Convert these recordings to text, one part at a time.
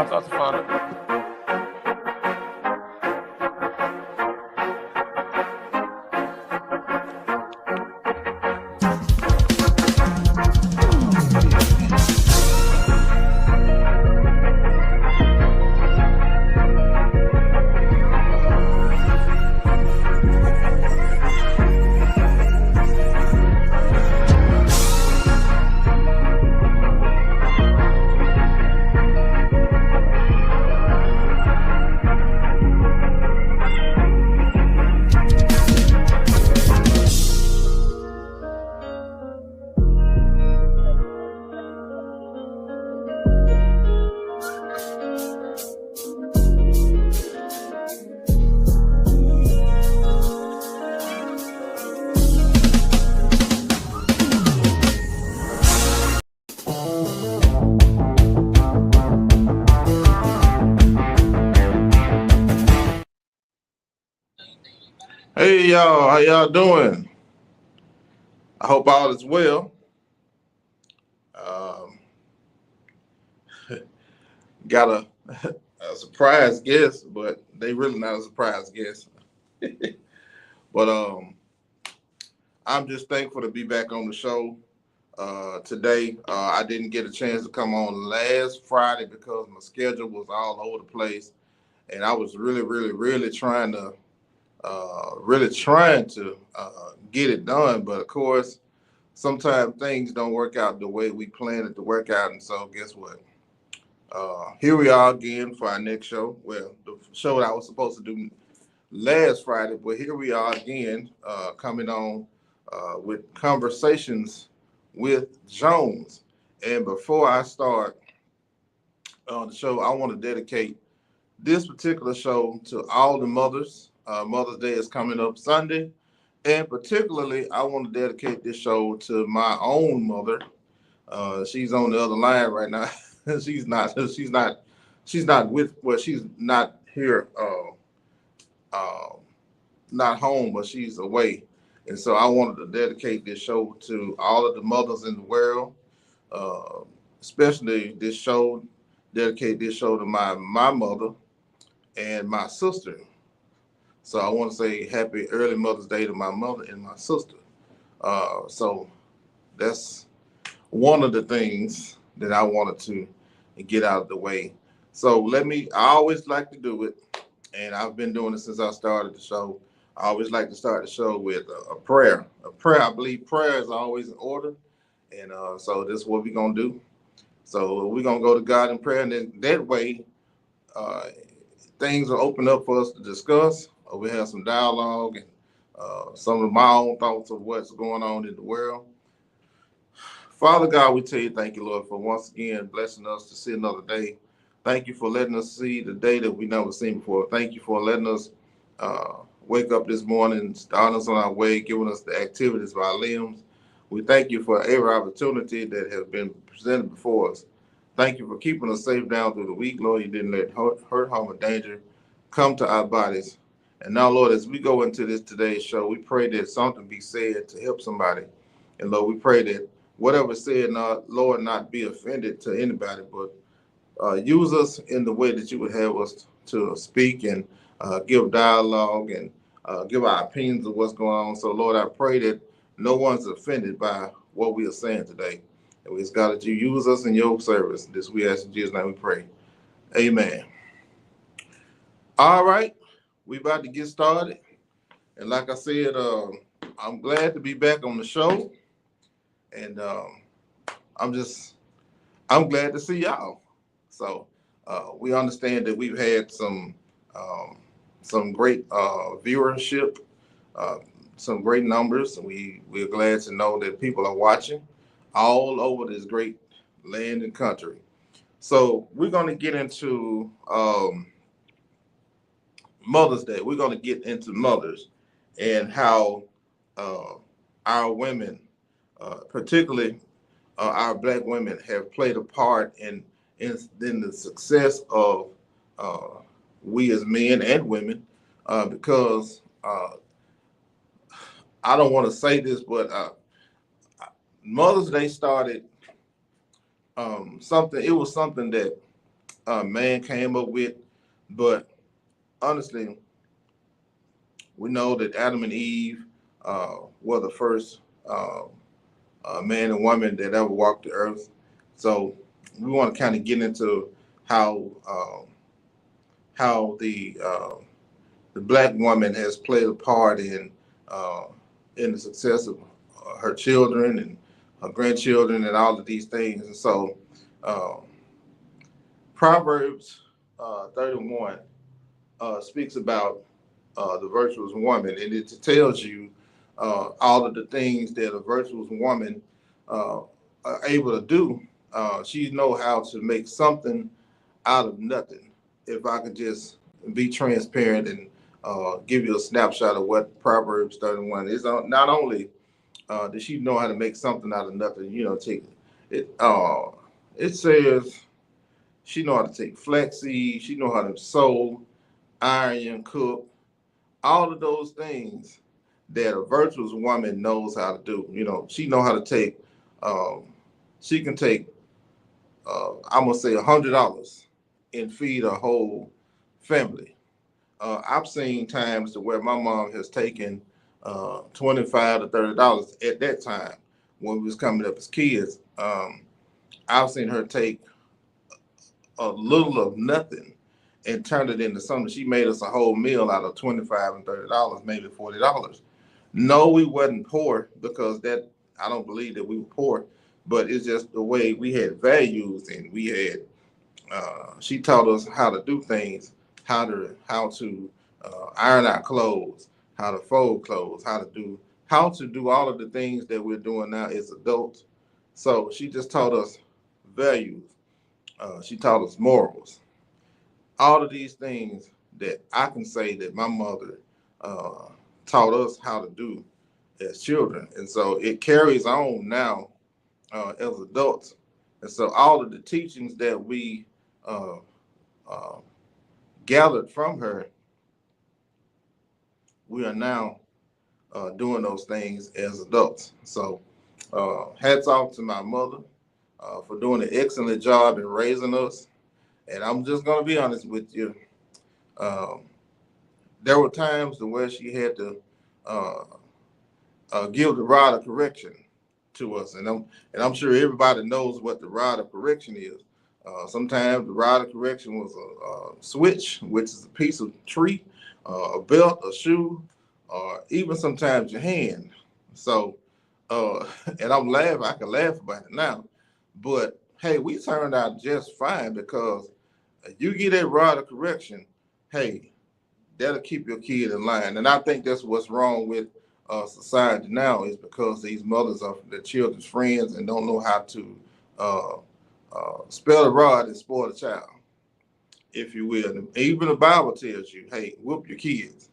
I'll talk to Father. Hey y'all, how y'all doing? I hope all is well. Um, got a surprise guest, but they really not a surprise guest. But I'm just thankful to be back on the show today. I didn't get a chance to come on last Friday because my schedule was all over the place, and I was really trying to get it done. But of course, sometimes things don't work out the way we planned it to work out, and so guess what? Here we are again for our next show. Well, the show that I was supposed to do last Friday, but here we are again, coming on with conversations with Jones. And before I start the show, I want to dedicate this particular show to all the mothers. Mother's Day is coming up Sunday, and particularly, I want to dedicate this show to my own mother. She's on the other line right now. she's not. She's not. She's not with. Well, she's not here. Uh, not home, but she's away. And so I wanted to dedicate this show to all of the mothers in the world, uh, especially this show. Dedicate this show to my mother and my sister. So I want to say happy early Mother's Day to my mother and my sister. So that's one of the things that I wanted to get out of the way. So I always like to do it, and I've been doing it since I started the show. I always like to start the show with a prayer. A prayer, I believe prayer is always in order. And so this is what we're going to do. So we're going to go to God in prayer, and then that way uh, things will open up for us to discuss. We have some dialogue and some of my own thoughts of what's going on in the world. Father God, we tell you thank you, Lord, for once again blessing us to see another day. Thank you for letting us see the day that we never seen before. Thank you for letting us wake up this morning, starting us on our way, giving us the activities of our limbs. We thank you for every opportunity that has been presented before us. Thank you for keeping us safe down through the week, Lord. You didn't let hurt, harm, or danger come to our bodies. And now, Lord, as we go into this today's show, we pray that something be said to help somebody. And Lord, we pray that whatever said, Lord, not be offended to anybody, but use us in the way that you would have us to speak and give dialogue and give our opinions of what's going on. So, Lord, I pray that no one's offended by what we are saying today. And we ask God that you use us in your service. This we ask in Jesus' name we pray. Amen. All right, we about to get started. And like I said, I'm glad to be back on the show. And I'm glad to see y'all. So we understand that we've had some great viewership, uh, some great numbers. We're glad to know that people are watching all over this great land and country. So we're going to get into Mother's Day. We're going to get into mothers and how uh, our women, particularly our Black women, have played a part in the success of uh, we as men and women. Because I don't want to say this, but Mother's Day started something. It was something that man came up with. But honestly, we know that Adam and Eve were the first man and woman that ever walked the earth. So we want to kind of get into how how the black woman has played a part uh, in the success of her children and her grandchildren and all of these things. And so uh, Proverbs 31 speaks about the virtuous woman, and it tells you all of the things that a virtuous woman uh, are able to do. She know how to make something out of nothing. If I could just be transparent and give you a snapshot of what Proverbs 31 is, not only does she know how to make something out of nothing, take it. It says she know how to take flaxseed, she know how to sew, iron, cook, all of those things that a virtuous woman knows how to do. She know how to take. Um, she can take. I'm gonna say $100 and feed a whole family. I've seen times to where my mom has taken $25 to $30 at that time when we was coming up as kids. I've seen her take a little of nothing and turned it into something. She made us a whole meal out of $25 and $30, maybe $40. No, we wasn't poor because that I don't believe that we were poor, but it's just the way we had values and we had. She taught us how to do things, how to iron our clothes, how to fold clothes, how to do all of the things that we're doing now as adults. So she just taught us values. She taught us morals. All of these things that I can say that my mother uh, taught us how to do as children. And so it carries on now as adults. And so all of the teachings that we uh, uh, gathered from her, we are now doing those things as adults. So hats off to my mother for doing an excellent job in raising us. And I'm just going to be honest with you. Um, there were times where she had to uh, give the rod of correction to us, and I'm sure everybody knows what the rod of correction is. Sometimes the rod of correction was a switch, which is a piece of tree, a belt, a shoe, or even sometimes your hand. So, and I'm laughing. I can laugh about it now, but hey, we turned out just fine because you get that rod of correction. Hey, that'll keep your kid in line. And I think that's what's wrong with society now is because these mothers are their children's friends and don't know how to uh, spell a rod and spoil a child, if you will. And even the Bible tells you, hey, whoop your kids.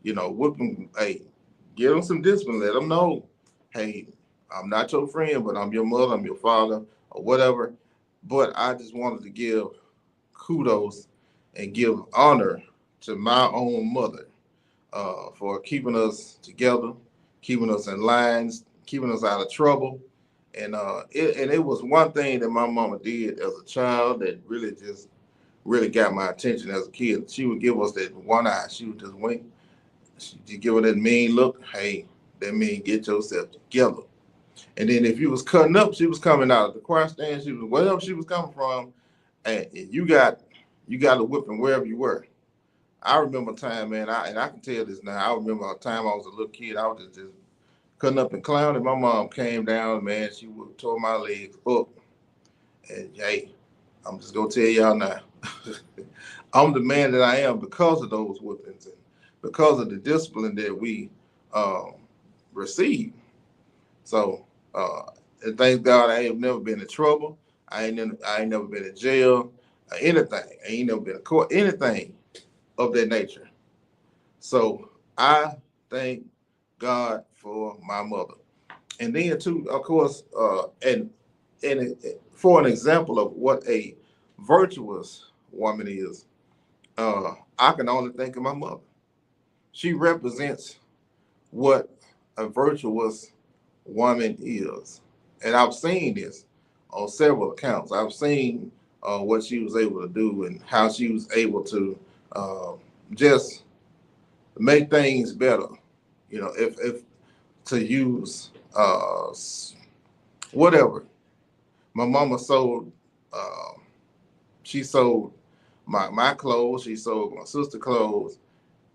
Whoop them. Hey, give them some discipline. Let them know, hey, I'm not your friend, but I'm your mother, I'm your father, or whatever. But I just wanted to give kudos and give honor to my own mother for keeping us together, keeping us in lines, keeping us out of trouble. And it was one thing that my mama did as a child that really got my attention as a kid. She would give us that one eye. She would just wink. She'd give her that mean look. Hey, that mean get yourself together. And then if you was cutting up, she was coming out of the choir stand. She was wherever she was coming from, and you got a whipping wherever you were. I remember a time, man, and I can tell this now. I remember a time I was a little kid. I was just cutting up and clowning. My mom came down, man. She would tore my legs up. And hey, I'm just gonna tell y'all now. I'm the man that I am because of those whippings and because of the discipline that we um, received. So, and thank God I ain't never been in trouble. I ain't never been in jail, anything. I ain't never been in court, anything of that nature. So I thank God for my mother. And then too, of course, and for an example of what a virtuous woman is, I can only think of my mother. She represents what a virtuous woman is. And I've seen this on several accounts. I've seen what she was able to do and how she was able to uh, just make things better. You know, if to use whatever. My mama sold. Uh, she sold my clothes. She sold my sister clothes.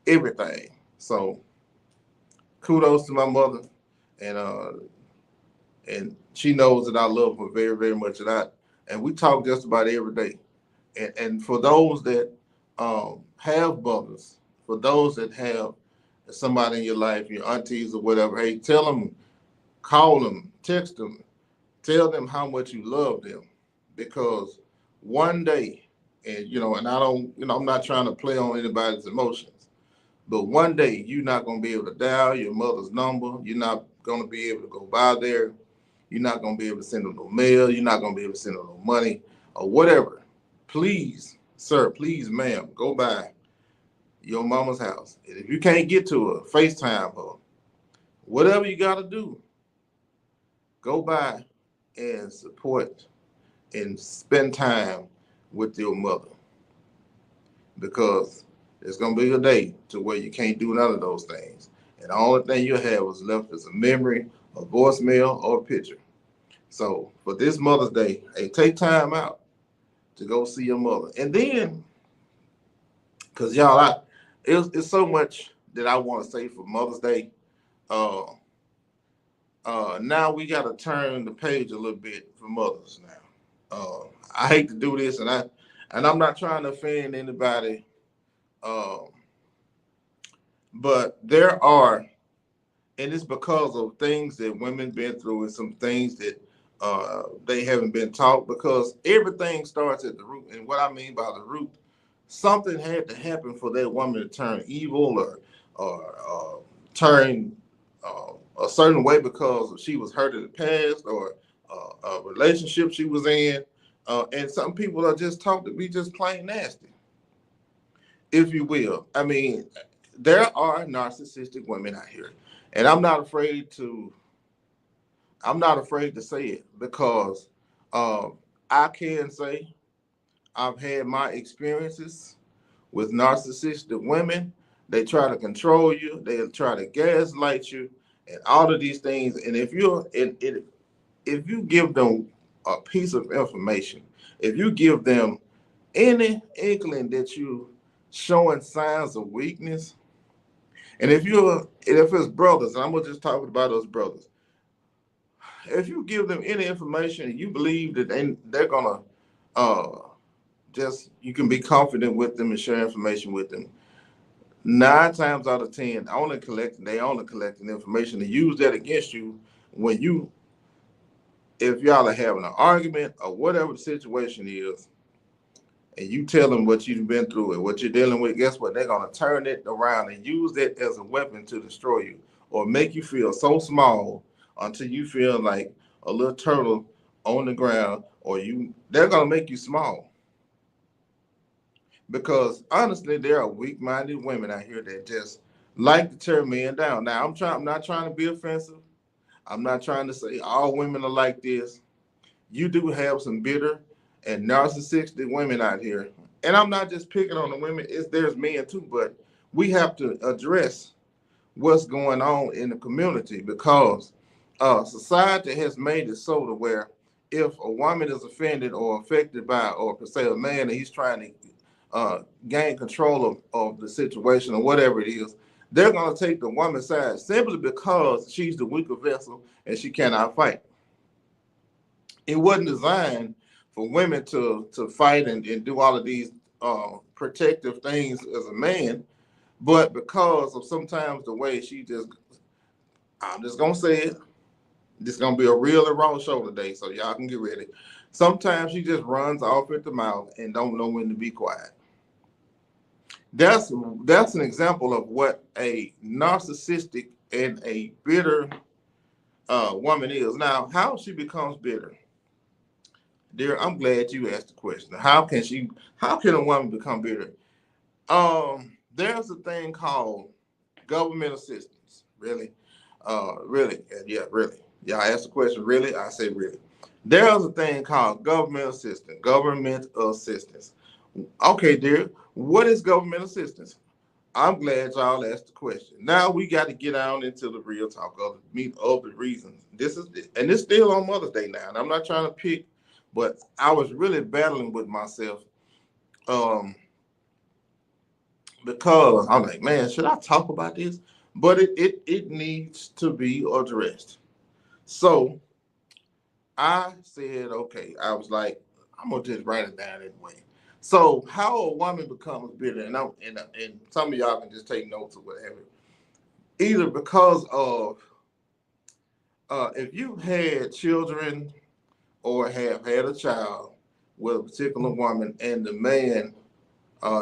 Everything. So kudos to my mother, and she knows that I love her very very much, and we talk just about every day. And for those that have brothers, for those that have somebody in your life, your aunties or whatever, hey, tell them, call them, text them, tell them how much you love them, because one day, and and I don't, I'm not trying to play on anybody's emotions, but one day you're not going to be able to dial your mother's number. You're not going to be able to go by there. You're not going to be able to send them no mail. You're not going to be able to send them no money or whatever. Please, sir, please, ma'am, go by your mama's house. And if you can't get to her, FaceTime her. Whatever you got to do, go by and support and spend time with your mother, because there's going to be a day to where you can't do none of those things. And the only thing you have was left is a memory, a voicemail, or a picture. So for this Mother's Day, hey, take time out to go see your mother. And then, because y'all, it's so much that I want to say for Mother's Day. Uh, now we got to turn the page a little bit for mothers now. I hate to do this, and I'm not trying to offend anybody, um, but there are, and it's because of things that women been through and some things that they haven't been taught. Because everything starts at the root, and what I mean by the root, something had to happen for that woman to turn evil or turn a certain way because she was hurt in the past, or a relationship she was in. And some people are just taught to be just plain nasty, if you will. I mean, there are narcissistic women out here, and I'm not afraid to say it, because I can say I've had my experiences with narcissistic women. They try to control you. They try to gaslight you, and all of these things. And if you give them a piece of information, if you give them any inkling that you showing signs of weakness, and if it's brothers, and I'm gonna just talk about those brothers. If you give them any information and you believe that they're gonna uh just you can be confident with them and share information with them. 9 times out of 10, they only collecting information to use that against you when if y'all are having an argument or whatever the situation is, and you tell them what you've been through and what you're dealing with. Guess what? They're gonna turn it around and use that as a weapon to destroy you, or make you feel so small until you feel like a little turtle on the ground, or they're gonna make you small. Because honestly, there are weak-minded women out here that just like to tear men down. Now, I'm not trying to be offensive. I'm not trying to say all women are like this. You do have some bitter and narcissistic women out here. And I'm not just picking on the women, there's men too, but we have to address what's going on in the community, because society has made it so to where if a woman is offended or affected by, or per se a man, and he's trying to gain control of the situation or whatever it is, they're going to take the woman's side simply because she's the weaker vessel and she cannot fight. It wasn't designed for women to fight and do all of these protective things as a man, but because of sometimes the way I'm just gonna say it. This is gonna be a real and raw show today, so y'all can get ready. Sometimes she just runs off at the mouth and don't know when to be quiet. That's an example of what a narcissistic and a bitter woman is. Now, how she becomes bitter, dear, I'm glad you asked the question. How can a woman become bitter? There's a thing called government assistance. Really, really, yeah, really. Y'all asked the question, really? I say really. There's a thing called government assistance. Government assistance. Okay, dear, what is government assistance? I'm glad y'all asked the question. Now we got to get on into the real talk of the reasons. And it's still on Mother's Day now. And I'm not trying to pick, but I was really battling with myself, um, because I'm like, man, should I talk about this? But it needs to be addressed. So I said, okay. I was like, I'm gonna just write it down anyway. So how a woman becomes bitter, and some of y'all can just take notes or whatever. Either because of if you've had children or have had a child with a particular woman, and the man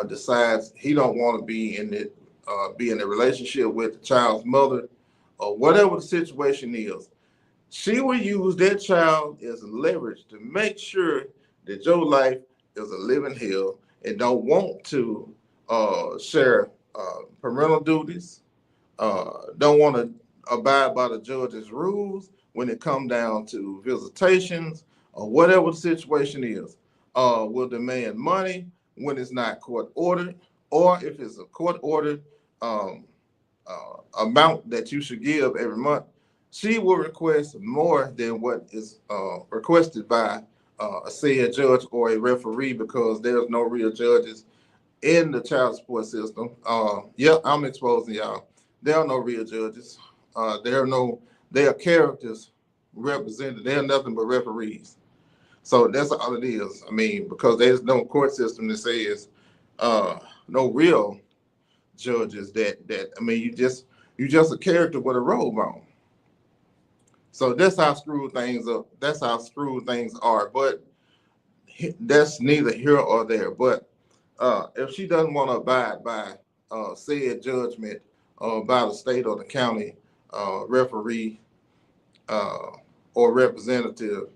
decides he don't want to be in a relationship with the child's mother, or whatever the situation is, she will use that child as leverage to make sure that your life is a living hell, and don't want to share parental duties, don't want to abide by the judge's rules when it come down to visitations or whatever the situation is. Will demand money when it's not court ordered, or if it's a court ordered um, amount that you should give every month, she will request more than what is requested by a said judge or a referee, because there's no real judges in the child support system. Yeah, I'm exposing y'all. There are no real judges. There are no. They are characters represented. They're nothing but referees. So that's all it is. I mean, because there's no court system that says no real judges. That I mean, you just a character with a robe on. So that's how screwed things up. That's how screwed things are. But that's neither here or there. But if she doesn't want to abide by said judgment by the state or the county referee uh, or representative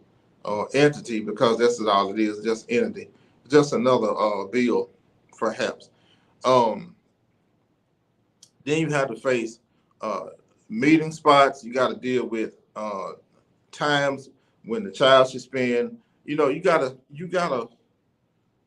or entity, because that's all it is, just entity, just another bill, perhaps. Um, then you have to face uh, meeting spots. You got to deal with times when the child should spend. You gotta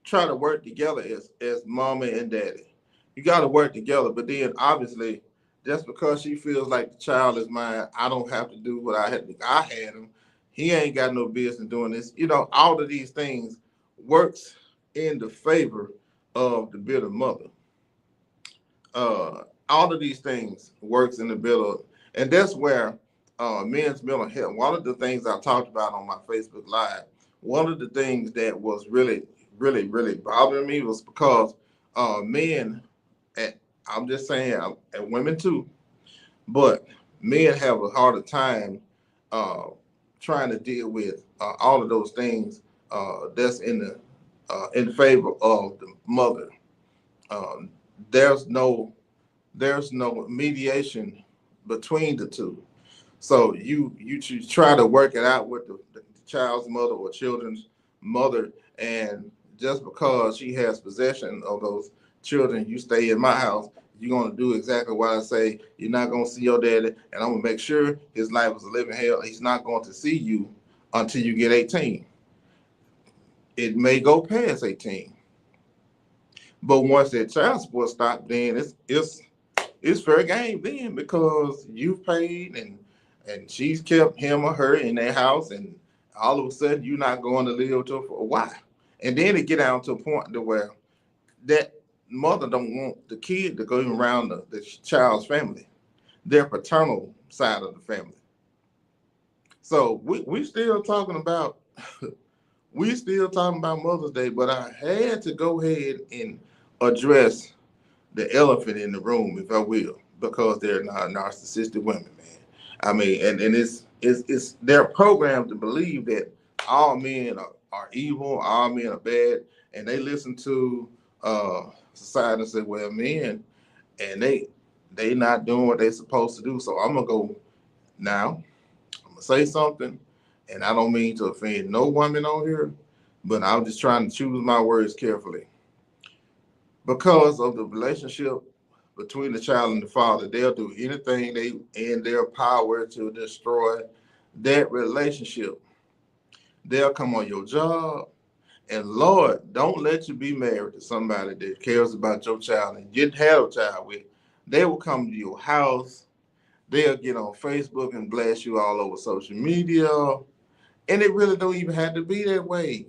try to work together as mama and daddy. You got to work together, but then obviously, just because she feels like the child is mine, I don't have to do what I had. I had him. He ain't got no business doing this. All of these things works in the favor of the bitter mother. All of these things works in the middle, and that's where men's mental health. One of the things I talked about on my Facebook Live, one of the things that was really, really, really bothering me was because men, and I'm just saying, and women too, but men have a harder time uh, trying to deal with all of those things that's in favor of the mother. Um, there's no there's no mediation between the two. So you try to work it out with the child's mother or children's mother, and just because she has possession of those children, you stay in my house. You're gonna do exactly what I say. You're not gonna see your daddy, and I'm gonna make sure his life is a living hell. He's not going to see you until you get 18. It may go past 18, but once that child support stops, then it's fair game then, because you've paid, and she's kept him or her in their house, and all of a sudden you're not going to live to for a while. And then it get down to a point to where that mother don't want the kid to go around the child's family, their paternal side of the family. So we still talking about we still talking about Mother's Day, but I had to go ahead and address the elephant in the room, if I will, because they're not narcissistic women, man. I mean, and it's they're programmed to believe that all men are evil, all men are bad, and they listen to society and say, well, men, and they not doing what they supposed to do. So I'm gonna go now. I'm gonna say something, and I don't mean to offend no woman on here, but I'm just trying to choose my words carefully. Because of the relationship between the child and the father, they'll do anything they in their power to destroy that relationship. They'll come on your job. And Lord, don't let you be married to somebody that cares about your child and you didn't have a child with. They will come to your house. They'll get on Facebook and blast you all over social media. And it really don't even have to be that way.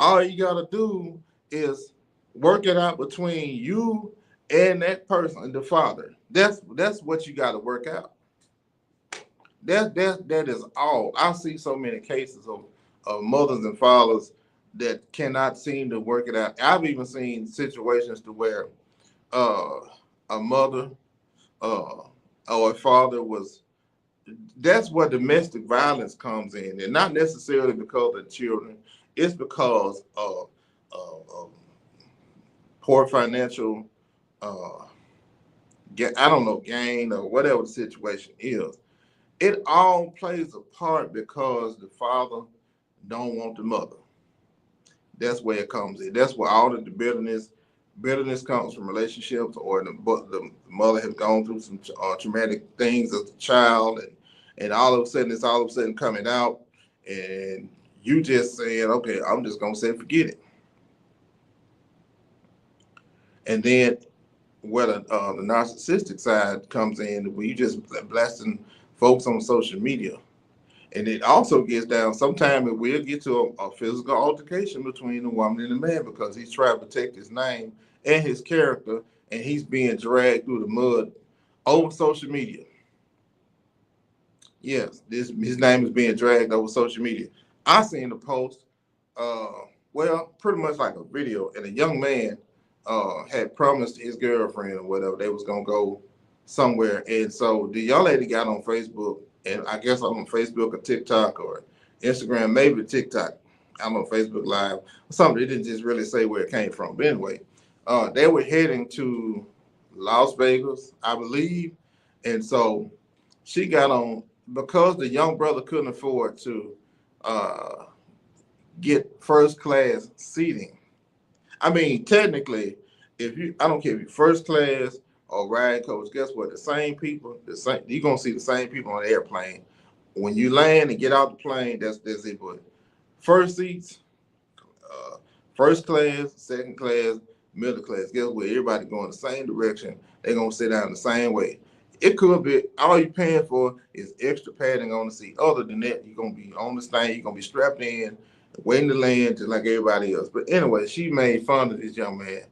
All you gotta do is work it out between you and that person, the father. That's what you gotta work out. That is all. I see so many cases of mothers and fathers that cannot seem to work it out. I've even seen situations to where uh, a mother uh, or a father was. That's where domestic violence comes in, and not necessarily because of the children. It's because of poor financial, uh, I don't know, gain or whatever the situation is. It all plays a part because the father don't want the mother. That's where it comes in. That's where all of the bitterness comes from relationships, or the mother has gone through some traumatic things as a child, and all of a sudden it's all of a sudden coming out, and you just saying, okay, I'm just gonna say forget it, and then where the narcissistic side comes in, where you just blasting folks on social media. And it also gets down, sometimes it will get to a physical altercation between the woman and the man because he's trying to protect his name and his character, and he's being dragged through the mud over social media. Yes, his name is being dragged over social media. I seen a post, uh, well, pretty much like a video, and a young man had promised his girlfriend or whatever they was gonna go somewhere, and so the young lady got on Facebook, and I guess on Facebook or TikTok or Instagram, maybe TikTok. I'm on Facebook Live or something. It didn't just really say where it came from, but anyway, they were heading to Las Vegas, I believe, and so she got on because the young brother couldn't afford to uh, get first class seating. I mean, technically, if you, I don't care if you first class or ride coach, guess what? The same people, the same, you're gonna see the same people on the airplane. When you land and get out the plane, that's it. But first seats, uh, first class, second class, middle class. Guess what? Everybody going the same direction. They're gonna sit down the same way. It could be all you're paying for is extra padding on the seat. Other than that, you're gonna be on the thing. You're gonna be strapped in, waiting to land just like everybody else. But anyway, she made fun of this young man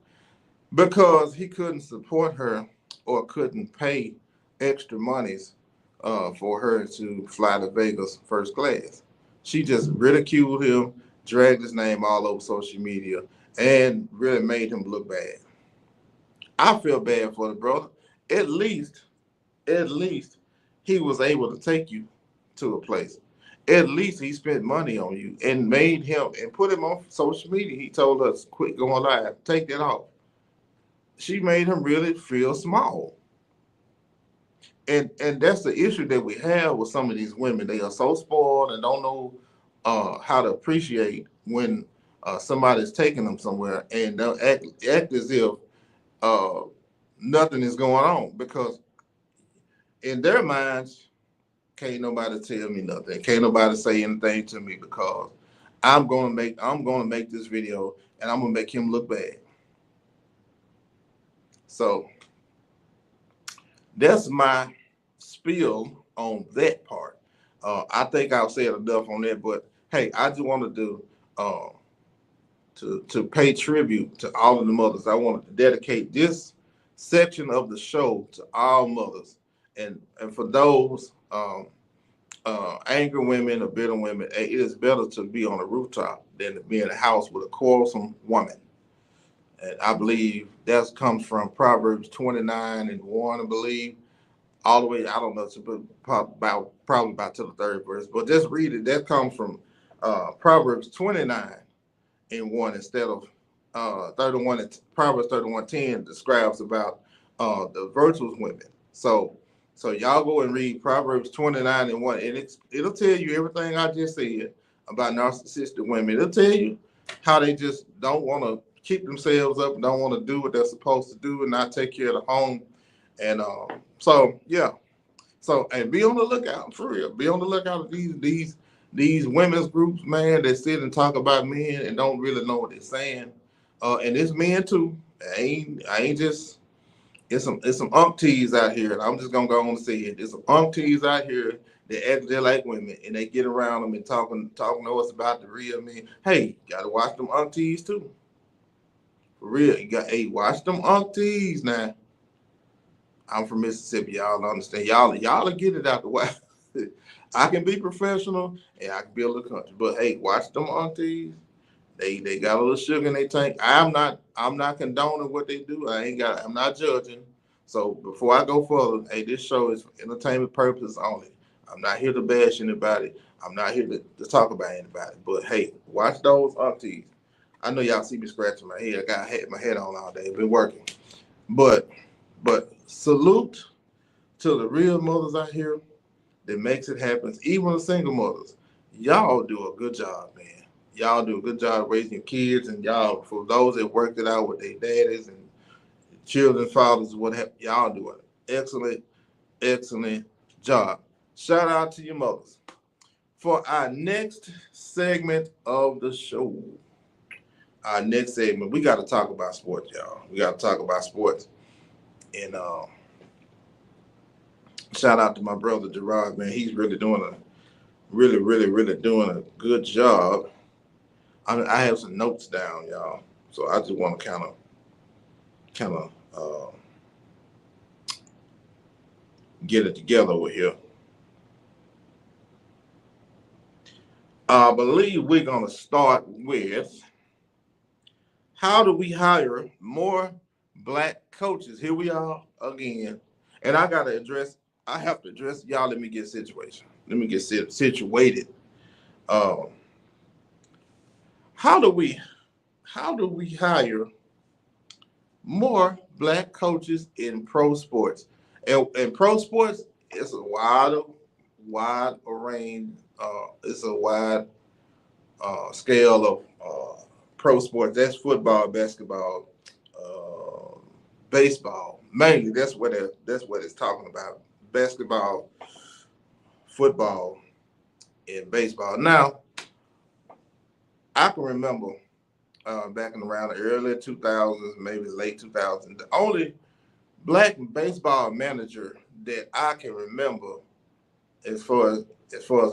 because he couldn't support her or couldn't pay extra monies for her to fly to Vegas first class. She just ridiculed him, dragged his name all over social media, and really made him look bad. I feel bad for the brother. At least, at least he was able to take you to a place. At least he spent money on you and made him and put him on social media. He told us, quit going live, take that off. She made him really feel small. And that's the issue that we have with some of these women. They are so spoiled and don't know how to appreciate when somebody's taking them somewhere, and they'll act as if uh, nothing is going on because in their minds, can't nobody tell me nothing. Can't nobody say anything to me because I'm gonna make this video and I'm gonna make him look bad. So that's my spiel on that part. I think I've said enough on that, but hey, I just wanted uh, to pay tribute to all of the mothers. I wanted to dedicate this section of the show to all mothers, and for those angry women or bitter women, it is better to be on a rooftop than to be in a house with a quarrelsome woman. And I believe that comes from Proverbs 29:1, I believe, all the way, I don't know, to probably about to the third verse, but just read it. That comes from Proverbs 29:1 instead of 31. Proverbs 31:10 describes about the virtuous women. So y'all go and read Proverbs 29:1, and it'll tell you everything I just said about narcissistic women. It'll tell you how they just don't want to keep themselves up and don't want to do what they're supposed to do and not take care of the home. And so yeah. So and be on the lookout for real. Be on the lookout of these women's groups, man, that sit and talk about men and don't really know what they're saying. And it's men too. I ain't just it's some umpties out here, and I'm just gonna go on and say it. There's some umpties out here that act just like women, and they get around them and talking to us about the real men. Hey, you gotta watch them umpties too. For real, hey, watch them umpties now. I'm from Mississippi, y'all understand. Y'all get it out the way. I can be professional and I can build a country, but hey, watch them aunties. They got a little sugar in their tank. I'm not condoning what they do. I'm not judging. So before I go further, hey, this show is for entertainment purposes only. I'm not here to bash anybody. I'm not here to talk about anybody. But hey, watch those aunties. I know y'all see me scratching my head. Had my head on all day. Been working. But salute to the real mothers out here that makes it happen. Even the single mothers, y'all do a good job, man. Y'all do a good job raising your kids, and y'all, for those that worked it out with their daddies and children's fathers, what have y'all do an excellent job. Shout out to your mothers. For our next segment of the show, we got to talk about sports, y'all. We got to talk about sports, and shout out to my brother Gerard, man. He's really doing really doing a good job. I have some notes down, y'all. So I just want to kind of get it together over here. I believe we're gonna start with how do we hire more black coaches? Here we are again, and I have to address y'all. Let me get situation. Let me get situated. Um, how do we hire more black coaches in pro sports? And pro sports is a wide range. It's a wide scale of pro sports. That's football, basketball, baseball. Mainly, that's what it's talking about. Basketball, football, and baseball. Now, I can remember back in around the early 2000s, maybe late 2000s, the only black baseball manager that I can remember, as far as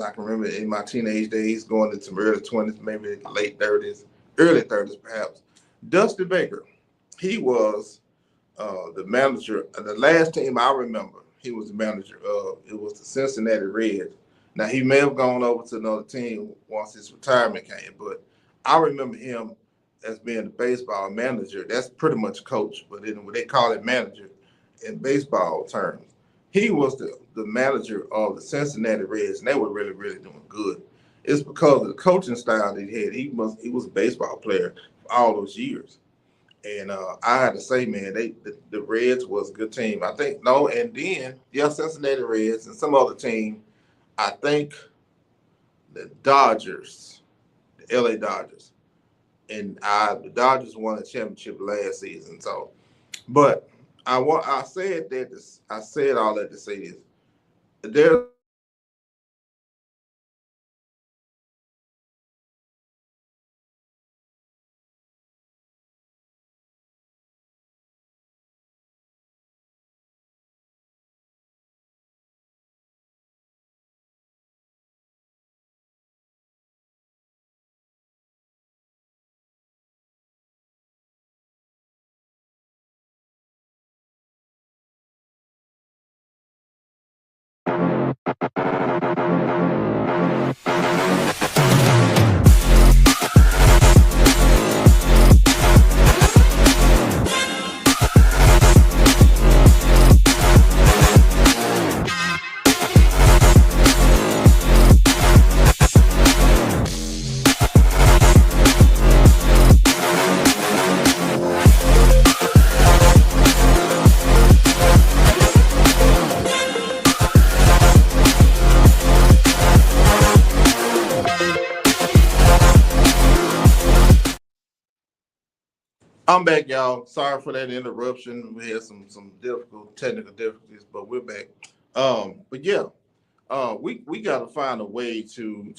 I can remember in my teenage days, going into my early 20s, maybe late 30s, early 30s perhaps, Dusty Baker. He was the manager of the last team I remember. He was the manager of, it was the Cincinnati Reds. Now, he may have gone over to another team once his retirement came, but I remember him as being the baseball manager. That's pretty much coach, but then they call it manager in baseball terms. He was the manager of the Cincinnati Reds, and they were really doing good. It's because of the coaching style that he had. He was a baseball player for all those years. And I had to say, man, the Reds was a good team. I think no, and then Cincinnati Reds and some other team. I think the Dodgers, the LA Dodgers, and the Dodgers won a championship last season. So, but I said all that to say this. There's I'm back, y'all. Sorry for that interruption. We had some difficult technical difficulties, but we're back. But yeah, We got to find a way to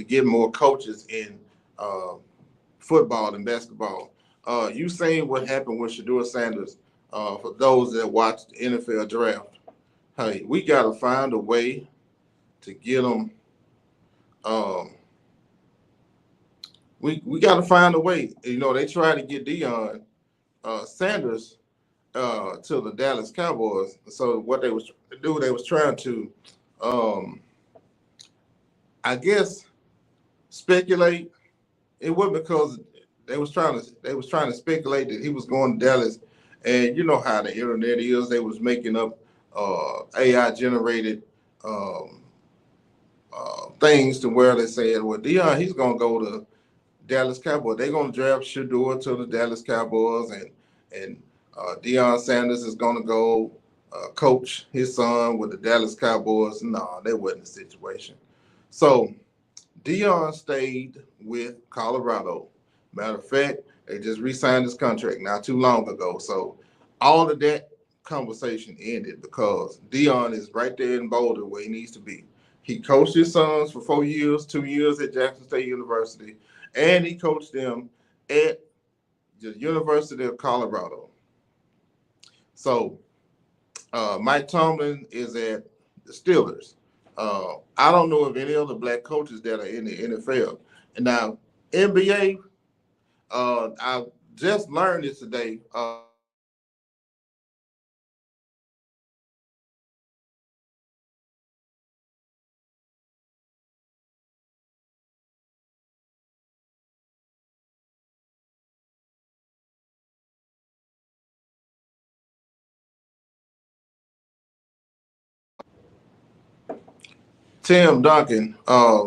get more coaches in uh, football and basketball. You seen what happened with Shedeur Sanders. For those that watch the NFL draft, hey, we got to find a way to get them. Um, we got to find a way. You know, they tried to get Deion Sanders to the Dallas Cowboys. So what they was trying to do, they was trying to, um, I guess, speculate. It wasn't because they was trying to speculate that he was going to Dallas, and you know how the internet is. They was making up AI generated um, things to where they said, well, Dion, he's gonna go to Dallas Cowboys. They're gonna draft Shedeur to the Dallas Cowboys, and Deion Sanders is gonna go coach his son with the Dallas Cowboys. No, that wasn't the situation. So Deion stayed with Colorado. Matter of fact, they just re-signed his contract not too long ago. So all of that conversation ended because Deion is right there in Boulder where he needs to be. He coached his sons for 4 years, 2 years at Jackson State University, and he coached them at the University of Colorado. So Mike Tomlin is at the Steelers. I don't know of any other black coaches that are in the NFL. And now NBA, I just learned this today. Tim Duncan,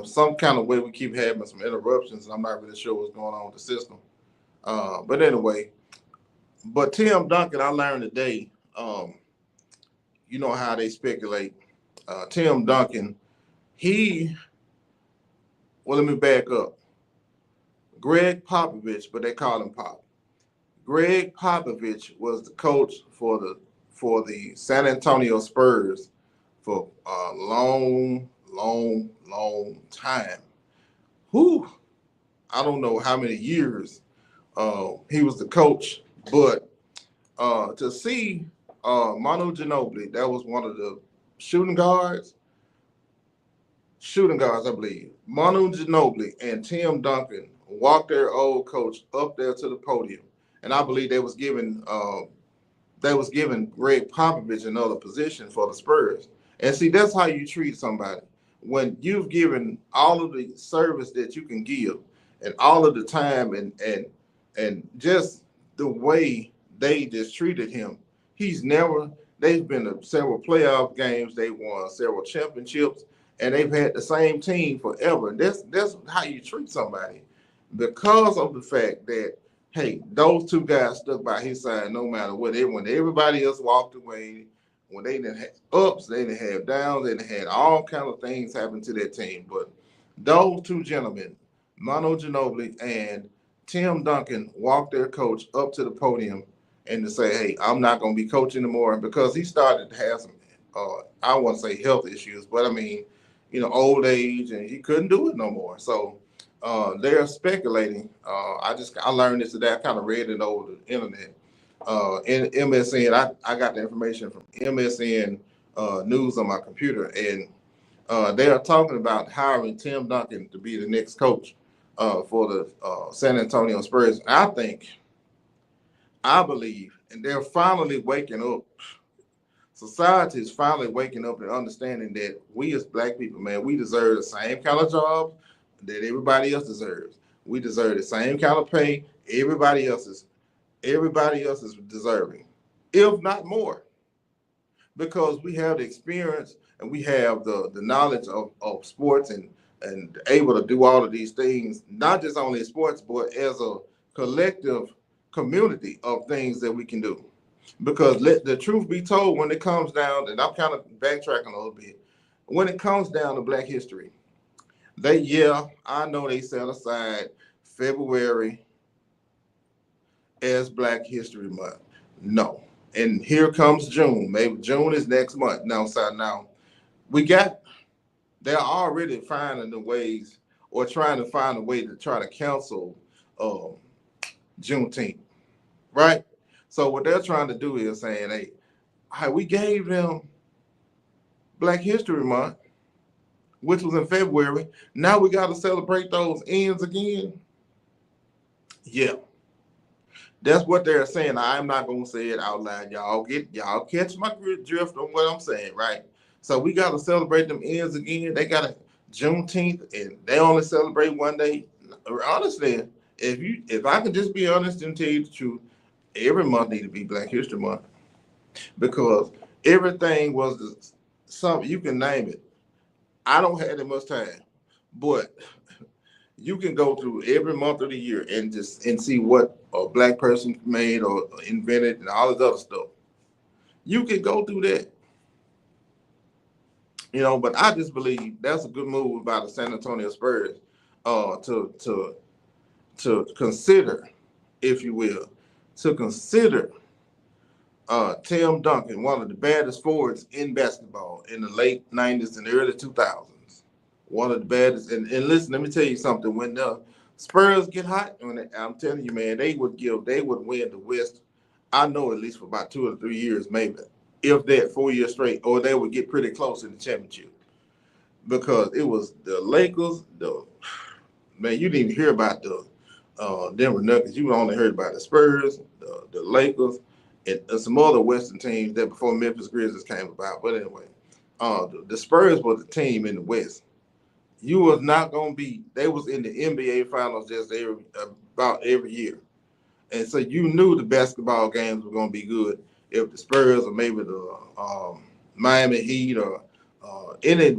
some kind of way we keep having some interruptions, and I'm not really sure what's going on with the system. But anyway, but Tim Duncan, I learned today. You know how they speculate. Tim Duncan, he well, let me back up. Greg Popovich, but they call him Pop. Greg Popovich was the coach for the San Antonio Spurs for a long, long, long time. Who I don't know how many years he was the coach, but to see Manu Ginobili, that was one of the shooting guards, I believe. Manu Ginobili and Tim Duncan walked their old coach up there to the podium, and I believe they was giving Greg Popovich another position for the Spurs. And see, that's how you treat somebody. When you've given all of the service that you can give and all of the time and just the way they just treated him, he's never they've been to several playoff games, they won several championships, and they've had the same team forever. That's how you treat somebody. Because of the fact that hey, those two guys stuck by his side no matter what. When everybody else walked away, when they didn't have ups, they didn't have downs, they didn't had all kind of things happen to their team. But those two gentlemen, Manu Ginobili and Tim Duncan, walked their coach up to the podium and to say, "Hey, I'm not going to be coaching anymore," because he started to have some, I won't say health issues, but I mean, old age, and he couldn't do it no more. So they're speculating. I learned this today. I kind of read it over the internet. In MSN, I got the information from MSN News on my computer, and they are talking about hiring Tim Duncan to be the next coach for the San Antonio Spurs. I believe, and they're finally waking up. Society is finally waking up and understanding that we as black people, man, we deserve the same kind of jobs that everybody else deserves. We deserve the same kind of pay everybody else is deserving, if not more, because we have the experience and we have the knowledge of sports and able to do all of these things, not just only in sports, but as a collective community of things that we can do. Because let the truth be told, when it comes down, and I'm kind of backtracking a little bit, when it comes down to Black history, I know they set aside February as Black History Month. No. And here comes June. Maybe June is next month. Now we got They're already finding the ways or trying to find a way to try to cancel um, Juneteenth, right? So what they're trying to do is saying, hey, we gave them Black History Month, which was in February. Now we got to celebrate those ends again. Yeah, that's what they're saying. I'm not gonna say it out loud. Y'all catch my drift on what I'm saying, right? So we got to celebrate them ends again. They got a Juneteenth, and they only celebrate one day. Honestly, if I can just be honest and tell you the truth, every month need to be Black History Month because everything was some you can name it. I don't have that much time, but you can go through every month of the year and just and see what a Black person made or invented and all this other stuff. You can go through that, but I just believe that's a good move by the San Antonio Spurs, to consider, if you will, to consider Tim Duncan, one of the baddest forwards in basketball in the late '90s and early 2000s. One of the baddest. And listen, let me tell you something. When the Spurs get hot, I'm telling you, man, they would win the West. I know at least for about 2 or 3 years, maybe, if that 4 years straight, or they would get pretty close in the championship because it was the Lakers. Man, you didn't even hear about the Denver Nuggets. You only heard about the Spurs, the Lakers, and some other Western teams that before Memphis Grizzlies came about. But anyway, the Spurs was the team in the West. You was not gonna be. They was in the NBA Finals just about every year, and so you knew the basketball games were gonna be good if the Spurs or maybe the Miami Heat or any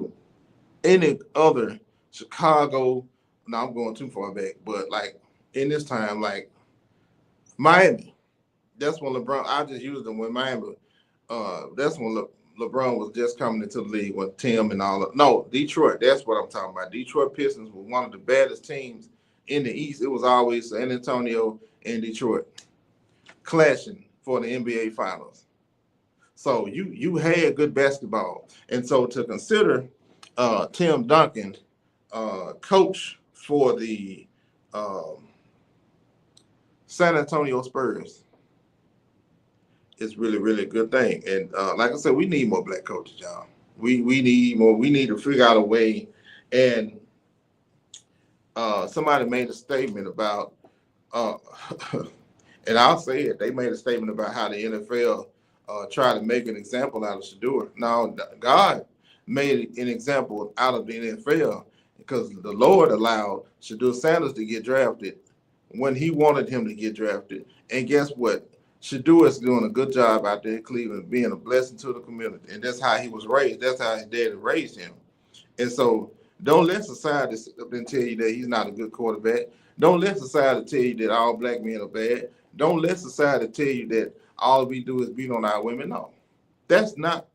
other Chicago. No, I'm going too far back, but like in this time, like Miami. That's when LeBron. I just used them when Miami. That's when LeBron was just coming into the league with Tim and all. No, Detroit. That's what I'm talking about. Detroit Pistons were one of the baddest teams in the East. It was always San Antonio and Detroit clashing for the NBA Finals. So you had good basketball, and so to consider Tim Duncan, coach for the San Antonio Spurs, is really, really a good thing. And like I said, we need more Black coaches, y'all. We need more. We need to figure out a way. And somebody made a statement about, uh, and I'll say it. They made a statement about how the NFL tried to make an example out of Shador. Now, God made an example out of the NFL because the Lord allowed Shador Sanders to get drafted when He wanted him to get drafted. And guess what? Shador is doing a good job out there in Cleveland, being a blessing to the community. And that's how he was raised. That's how his daddy raised him. And so don't let society then tell you that he's not a good quarterback. Don't let society tell you that all Black men are bad. Don't let society tell you that all we do is beat on our women. No, that's not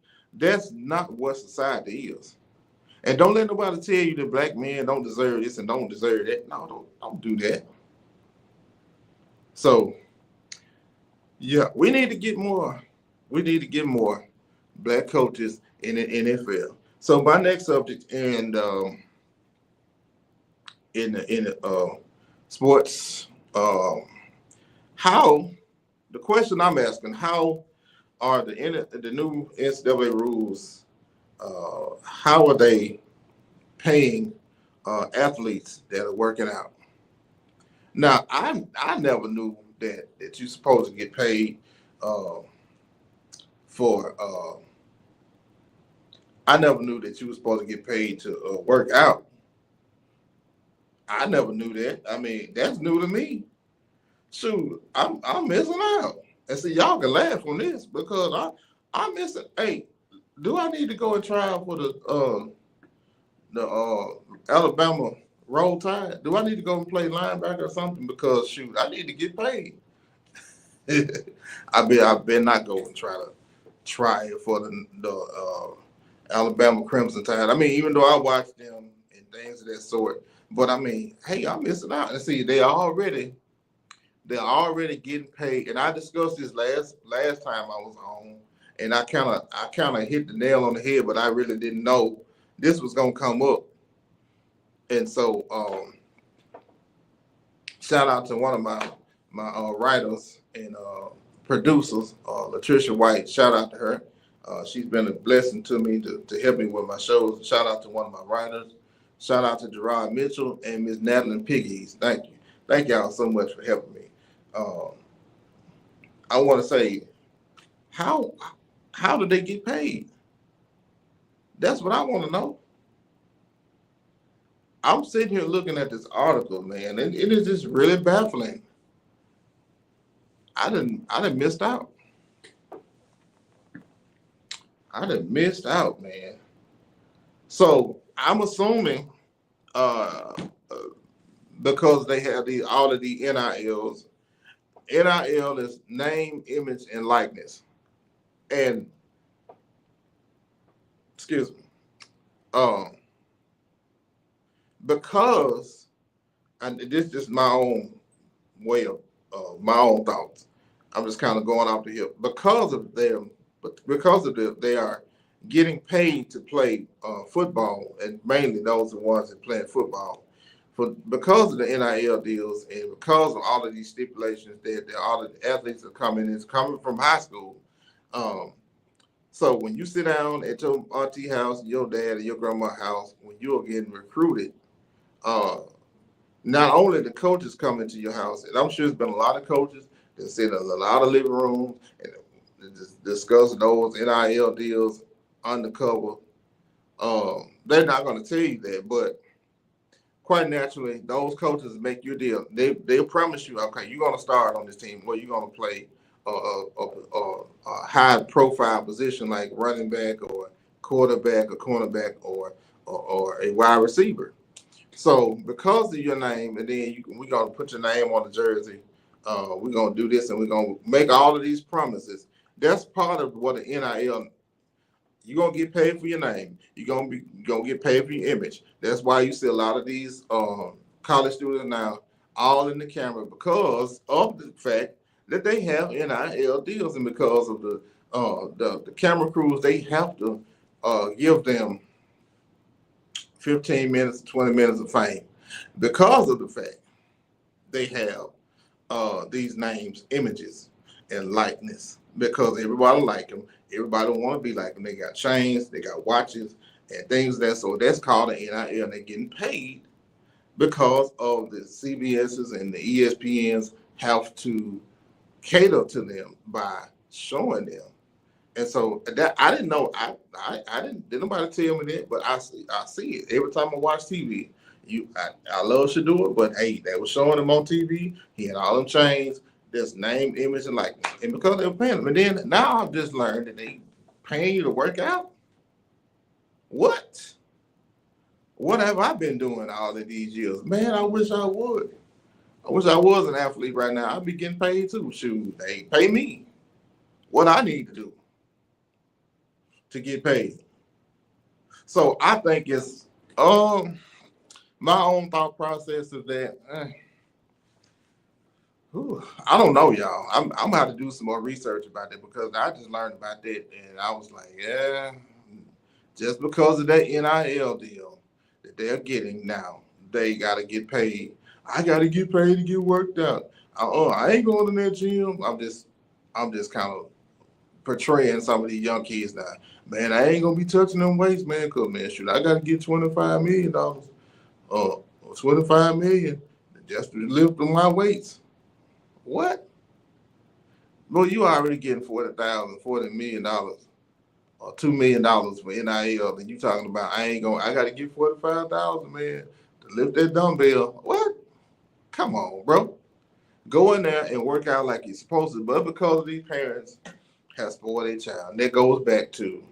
what society is. And don't let nobody tell you that Black men don't deserve this and don't deserve that. No, don't do that. So yeah, we need to get more. We need to get more Black coaches in the NFL. So my next subject and in the sports, how the question I'm asking: how are the new NCAA rules? How are they paying athletes that are working out? Now, I never knew that you're supposed to get paid uh, for. I never knew that you were supposed to get paid to work out. I never knew that. I mean, that's new to me. Shoot, I'm missing out. And see, y'all can laugh on this because I'm missing. Hey, do I need to go and try out for the Alabama Roll Tide? Do I need to go and play linebacker or something? Because shoot, I need to get paid. I better not go and try it for the Alabama Crimson Tide. I mean, even though I watch them and things of that sort, but I mean, hey, I'm missing out. And see, they're already getting paid. And I discussed this last time I was on, and I kind of hit the nail on the head, but I really didn't know this was gonna come up. And so shout out to one of my writers and producers, Latricia White. Shout out to her. She's been a blessing to me to help me with my shows. Shout out to one of my writers. Shout out to Gerard Mitchell and Miss Natalie Piggies. Thank you. Thank y'all so much for helping me. I want to say, how do they get paid? That's what I want to know. I'm sitting here looking at this article, man, and it is just really baffling. I done missed out. I done missed out, man. So I'm assuming because they have all of the NILs. NIL is name, image, and likeness. And excuse me. Because, and this is just my own way of my own thoughts. I'm just kind of going off the hip. Because of them, they are getting paid to play football, and mainly those are the ones that play football. Because of the NIL deals and because of all of these stipulations that all of the athletes are coming from high school. So when you sit down at your auntie house, your dad, or your grandma's house, when you're getting recruited, not only the coaches come into your house, and I'm sure there's been a lot of coaches that sit in a lot of living rooms and discuss those NIL deals undercover. They're not going to tell you that, but quite naturally, those coaches make your deal. They'll promise you, okay, you're going to start on this team, or you're going to play a high-profile position like running back or quarterback or cornerback or a wide receiver. So because of your name, and then we're going to put your name on the jersey, we're going to do this, and we're going to make all of these promises. That's part of what the NIL. You're going to get paid for your name. You're going to get paid for your image. That's why you see a lot of these college students now all in the camera because of the fact that they have NIL deals, and because of the camera crews, they have to give them 15 minutes, 20 minutes of fame because of the fact they have these names, images, and likeness, because everybody like them. Everybody want to be like them. They got chains, they got watches, and things so that's called an NIL. They're getting paid because of the CBS's and the ESPNs have to cater to them by showing them. And so that I didn't know. I didn't nobody tell me that, but I see it every time I watch TV. I love Shador, but hey, they were showing him on TV. He had all them chains. There's name, image, and likeness. And because they were paying them. And then now I've just learned that they paying you to work out. What? What have I been doing all of these years? Man, I wish I would. I wish I was an athlete right now. I'd be getting paid too. Shoot, they pay me what I need to do to get paid. So I think it's my own thought process is that I don't know, y'all. I'm gonna have to do some more research about that because I just learned about that and I was like, yeah, just because of that NIL deal that they're getting now, they gotta get paid. I gotta get paid to get worked out. I ain't going in that gym. I'm just kind of portraying some of these young kids now. Man, I ain't gonna be touching them weights, man. Cause man, shoot, I gotta get $25 million, $25 million just to lift my weights. What? Well, you already getting $40 million or $2 million for NIL, and you talking about I gotta get $45,000, man, to lift that dumbbell. What? Come on, bro. Go in there and work out like you're supposed to, but because these parents have spoiled their child, and that goes back to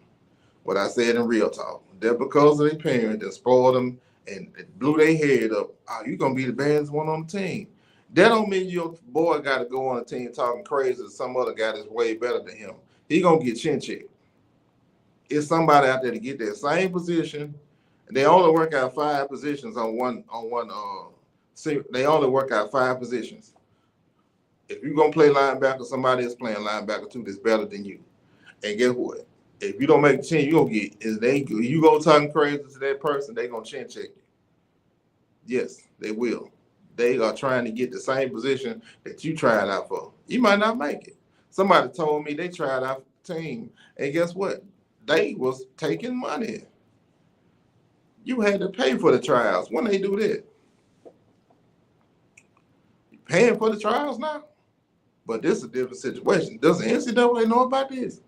what I said in Real Talk. That because of their parents that spoiled them and blew their head up, you're gonna be the baddest one on the team. That don't mean your boy got to go on a team talking crazy to some other guy that's way better than him. He gonna get chin checked. It's somebody out there to get that same position. They only work out 5 positions on one. They only work out 5 positions. If you're gonna play linebacker, somebody is playing linebacker too that's better than you. And guess what? If you don't make the team, you gonna get is they you go talking crazy to that person, they gonna chin check you. Yes, they will. They are trying to get the same position that you tried out for. You might not make it. Somebody told me they tried out for the team, and guess what? They was taking money. You had to pay for the trials. When they do that, you paying for the trials now. But this is a different situation. Does the NCAA know about this?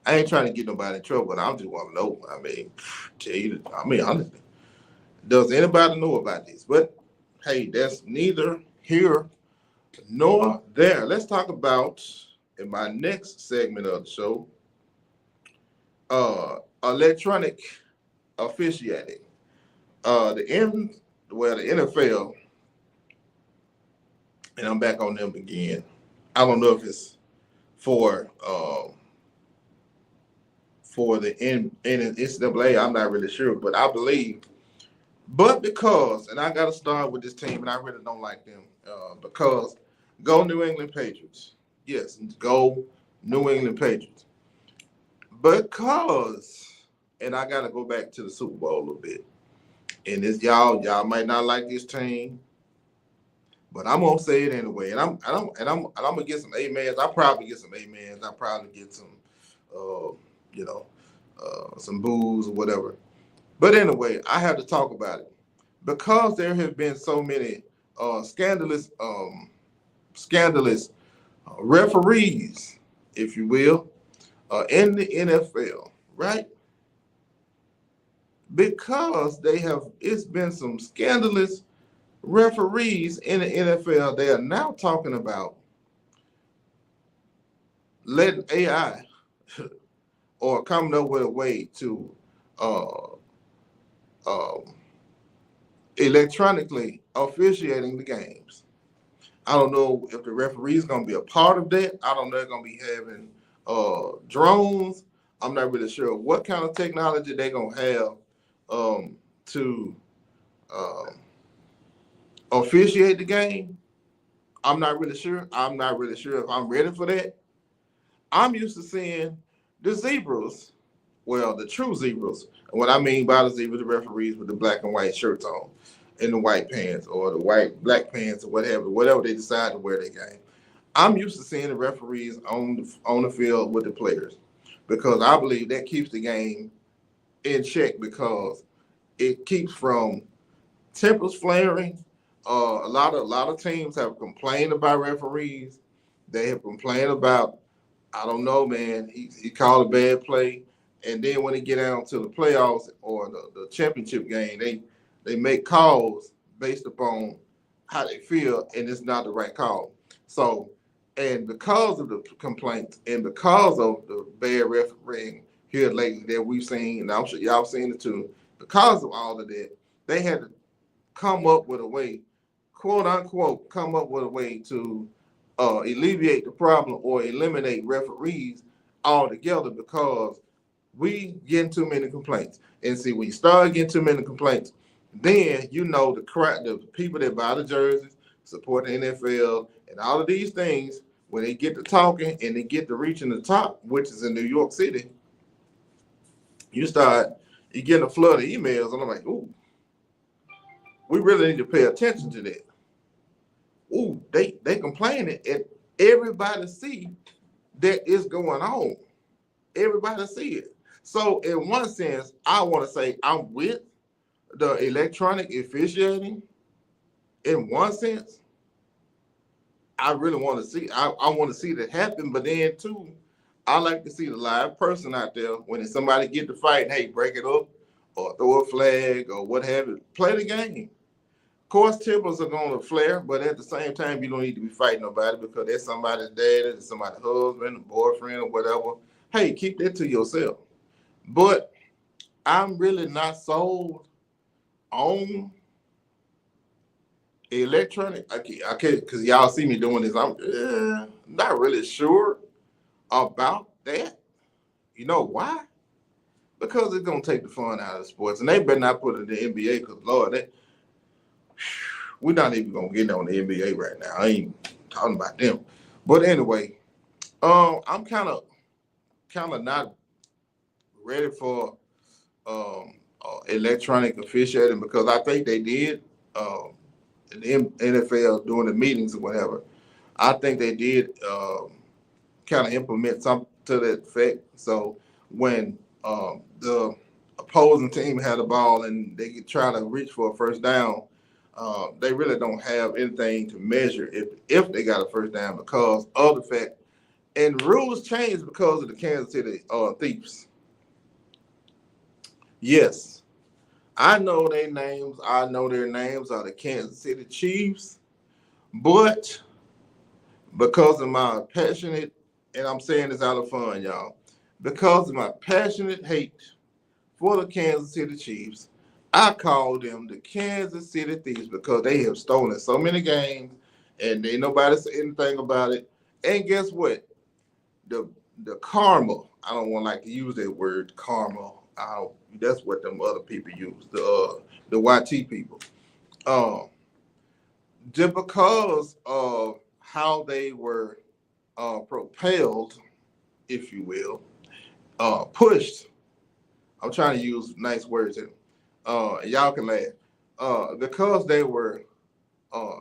I ain't trying to get nobody in trouble, but I just want to know. Honestly, does anybody know about this? But hey, that's neither here nor there. Let's talk about in my next segment of the show, electronic officiating. The NFL, and I'm back on them again. I don't know if it's for the NCAA, I'm not really sure, but I believe. But because, and I got to start with this team, and I really don't like them, because go New England Patriots. Yes, go New England Patriots. Because, and I got to go back to the Super Bowl a little bit. And this y'all might not like this team, but I'm gonna say it anyway. And I'm gonna get some amens. I probably get some amens. I probably get some, some boos or whatever. But anyway, I have to talk about it because there have been so many scandalous referees, if you will, in the NFL, right? Because it's been some scandalous referees in the NFL. They are now talking about letting AI or coming up with a way to electronically officiating the games. I don't know if the referee is going to be a part of that. I don't know if they're going to be having drones. I'm not really sure what kind of technology they're going to have to officiate the game. I'm not really sure. I'm not really sure if I'm ready for that. I'm used to seeing the zebras, well, the true zebras. And what I mean by the zebras, the referees with the black and white shirts on and the white pants or the black pants or whatever they decide to wear their game. I'm used to seeing the referees on the field with the players because I believe that keeps the game in check because it keeps from tempers flaring. A lot of teams have complained about referees. They have complained about, I don't know, man, he called a bad play. And then when they get down to the playoffs or the championship game, they make calls based upon how they feel, and it's not the right call. So, and because of the complaints and because of the bad refereeing here lately that we've seen, and I'm sure y'all seen it too, because of all of that, they had to come up with a way, quote unquote, come up with a way to alleviate the problem or eliminate referees altogether because we getting too many complaints. And see, when you start getting too many complaints, then the people that buy the jerseys, support the NFL, and all of these things, when they get to talking and they get to reaching the top, which is in New York City, you get a flood of emails, and I'm like, ooh, we really need to pay attention to that. Ooh, they complaining, and everybody see that it's going on. Everybody see it. So in one sense, I want to say I'm with the electronic officiating. In one sense, I really want to see. I want to see that happen. But then too, I like to see the live person out there when somebody get to fight. Hey, break it up, or throw a flag, or what have you. Play the game. Of course, tempers are going to flare, but at the same time, you don't need to be fighting nobody because that's somebody's dad, that's somebody's husband, a boyfriend, or whatever. Hey, keep that to yourself. But I'm really not sold on electronic. I can't because y'all see me doing this. I'm not really sure about that. You know why? Because it's gonna take the fun out of the sports, and they better not put it in the NBA. Because Lord, we're not even gonna get on the NBA right now. I ain't talking about them. But anyway, I'm kind of not ready for electronic officiating because I think they did in the NFL during the meetings or whatever. I think they did kind of implement something to that effect. So when the opposing team had the ball and they try to reach for a first down, they really don't have anything to measure if they got a first down because of the fact. And rules changed because of the Kansas City Thieves. Yes, I know their names. I know their names are the Kansas City Chiefs, but because of my passionate, and I'm saying this out of fun, y'all, because of my passionate hate for the Kansas City Chiefs, I call them the Kansas City Thieves because they have stolen so many games and ain't nobody say anything about it. And guess what? The the karma, I don't want to like to use that word karma. That's what them other people use, the YT people. Um, just because of how they were propelled, if you will, pushed. I'm trying to use nice words here. Y'all can laugh. Because they were, uh,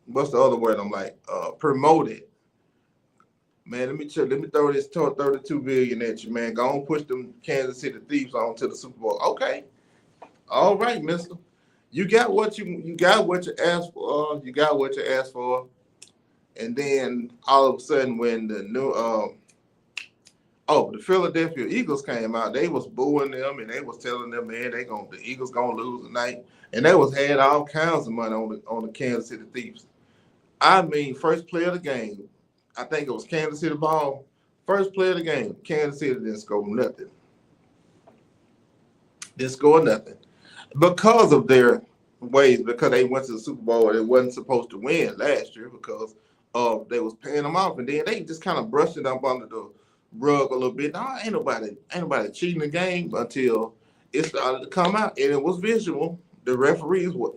what's the other word? I'm like, promoted. Man, let me throw this 32 billion at you, man. Go on, push them Kansas City Thieves on to the Super Bowl. Okay, all right, Mister. You got what you asked for. You got what you asked for. And then all of a sudden, when the new the Philadelphia Eagles came out, they was booing them and they was telling them, man, the Eagles gonna lose tonight, and they was had all kinds of money on the Kansas City Thieves. I mean, first play of the game, I think it was Kansas City ball. First play of the game, Kansas City didn't score nothing. Didn't score nothing because of their ways. Because they went to the Super Bowl, and they wasn't supposed to win last year because they was paying them off, and then they just kind of brushed it up under the rug a little bit. Nah, ain't nobody cheating the game until it started to come out, and it was visual. The referees would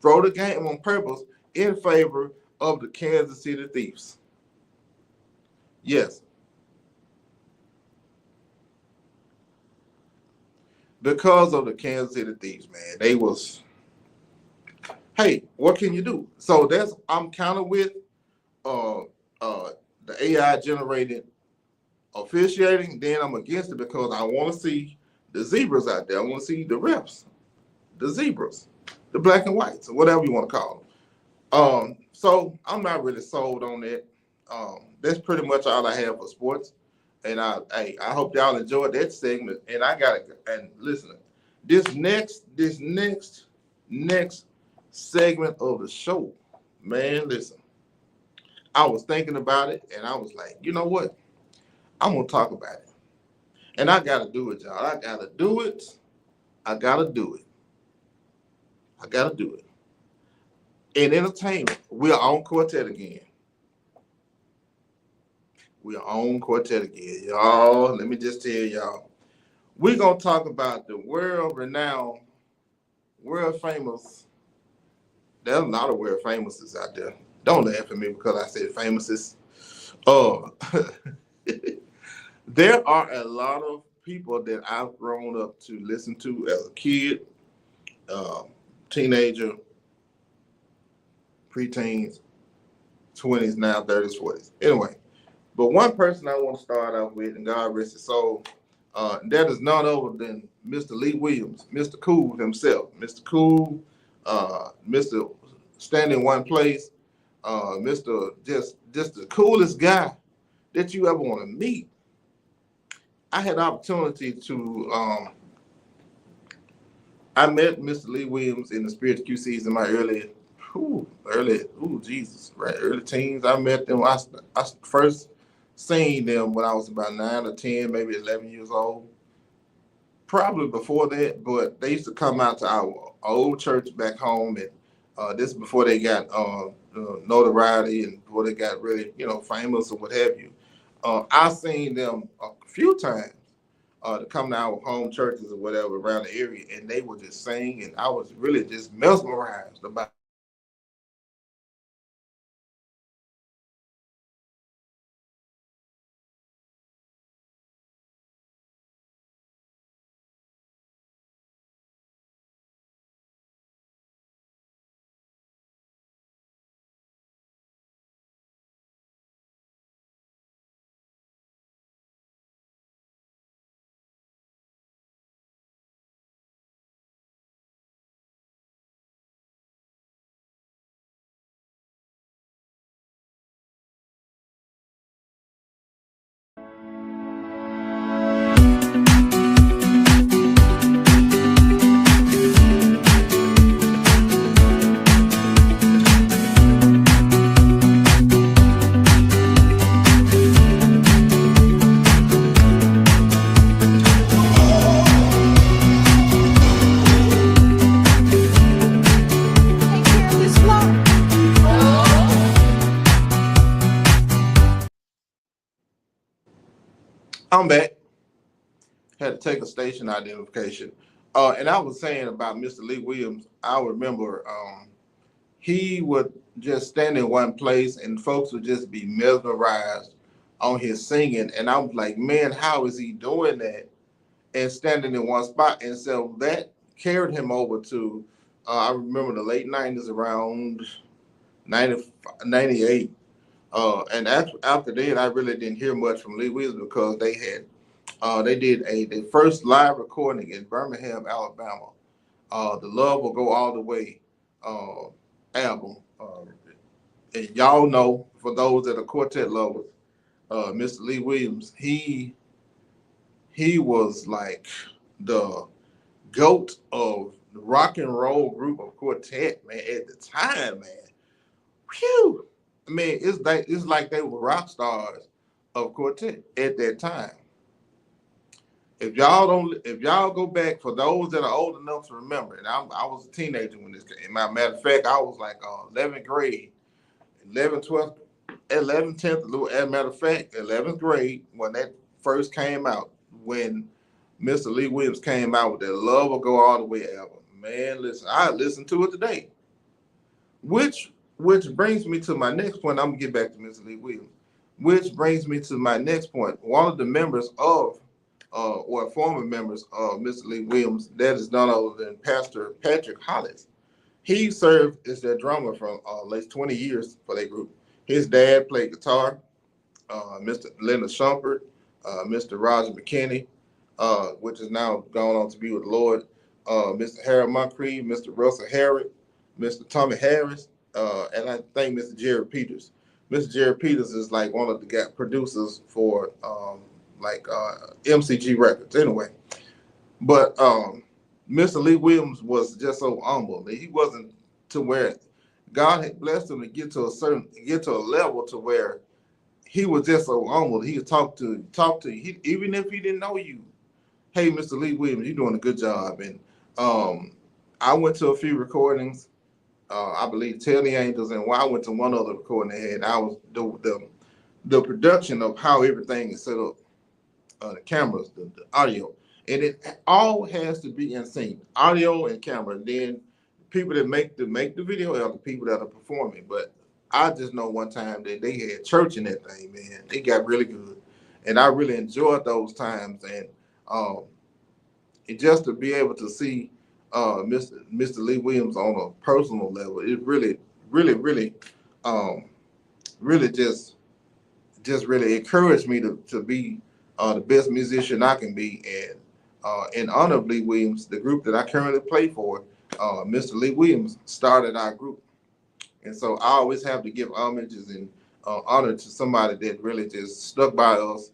throw the game on purpose in favor of the Kansas City Thieves. Yes, because of the Kansas City Thieves, man. They was, hey, what can you do? So that's I'm kind of with uh the AI generated officiating. Then I'm against it because I want to see the zebras out there. I want to see the refs, the zebras, the black and whites, or whatever you want to call them. So I'm not really sold on that. That's pretty much all I have for sports. And I hope y'all enjoyed that segment. And I got to and listen, this next segment of the show, man. Listen, I was thinking about it, and I was like, you know what? I'm gonna talk about it, and I gotta do it, y'all. I gotta do it. I gotta do it. I gotta do it. In entertainment, we are on Quartet again. We are on Quartet again, y'all. Let me just tell y'all. We're gonna talk about the world renowned, world famous. There's a lot of world famouses out there. Don't laugh at me because I said famouses. Uh, there are a lot of people that I've grown up to listen to as a kid, uh, teenager, preteens, 20s, now 30s, 40s. Anyway, but one person I want to start off with, and God rest his soul, that is none other than Mr. Lee Williams, Mr. Cool himself. Mr. Cool, Mr. Stand in One Place, Mr. Just the coolest guy that you ever want to meet. I had the opportunity to I met Mr. Lee Williams in the Spirit QCs in my early teens. I met them. I first seen them when I was about 9 or 10, maybe 11 years old. Probably before that, but they used to come out to our old church back home, and this before they got notoriety and before they got really, famous or what have you. I seen them a few times to come to our home churches or whatever around the area, and they would just sing, and I was really just mesmerized about I'm back. Had to take a station identification. And I was saying about Mr. Lee Williams, I remember he would just stand in one place and folks would just be mesmerized on his singing. And I was like, man, how is he doing that and standing in one spot? And so that carried him over to, I remember the late 90s, around 90, 98. And after that, I really didn't hear much from Lee Williams because they did their first live recording in Birmingham, Alabama. The Love Will Go All the Way uh, album. And y'all know, for those that are quartet lovers, Mr. Lee Williams, he was like the GOAT of the rock and roll group of quartet, man, at the time, man. Whew. I mean, it's like they were rock stars of quartet at that time. If y'all go back, for those that are old enough to remember, and I was a teenager when this came. Matter of fact, I was like 11th grade, 11th, 12th, 11th, 10th. As a matter of fact, 11th grade when that first came out, when Mr. Lee Williams came out with that "Love Will Go All the Way" album. Man, listen, I listen to it today. Which brings me to my next point. I'm gonna get back to Mr. Lee Williams. Which brings me to my next point. One of the members of or former members of Mr. Lee Williams, that is none other than Pastor Patrick Hollis. He served as their drummer for at least 20 years for that group. His dad played guitar, Mr. Leonard Shumpert, Mr. Roger McKinney, which is now gone on to be with the Lord, Mr. Harold Moncrief, Mr. Russell Harrod, Mr. Tommy Harris, and I think Mr. Jerry Peters. Mr. Jerry Peters is like one of the producers for MCG Records. Anyway, but Mr. Lee Williams was just so humble. He wasn't to where God had blessed him to get to a level to where he was just so humble. He could talk to you, even if he didn't know you. Hey, Mr. Lee Williams, you're doing a good job. And I went to a few recordings. I believe Tell the Angels, and I went to one other recording they had. I was the production of how everything is set up, the cameras, the audio, and it all has to be in sync, audio and camera. And then people that make the video are the people that are performing. But I just know one time that they had church in that thing, man. They got really good, and I really enjoyed those times. And just to be able to see Mr. Lee Williams on a personal level, it really, really, really, really just really encouraged me to be the best musician I can be. And in honor of Lee Williams, the group that I currently play for, Mr. Lee Williams started our group. And so I always have to give homages and honor to somebody that really just stuck by us.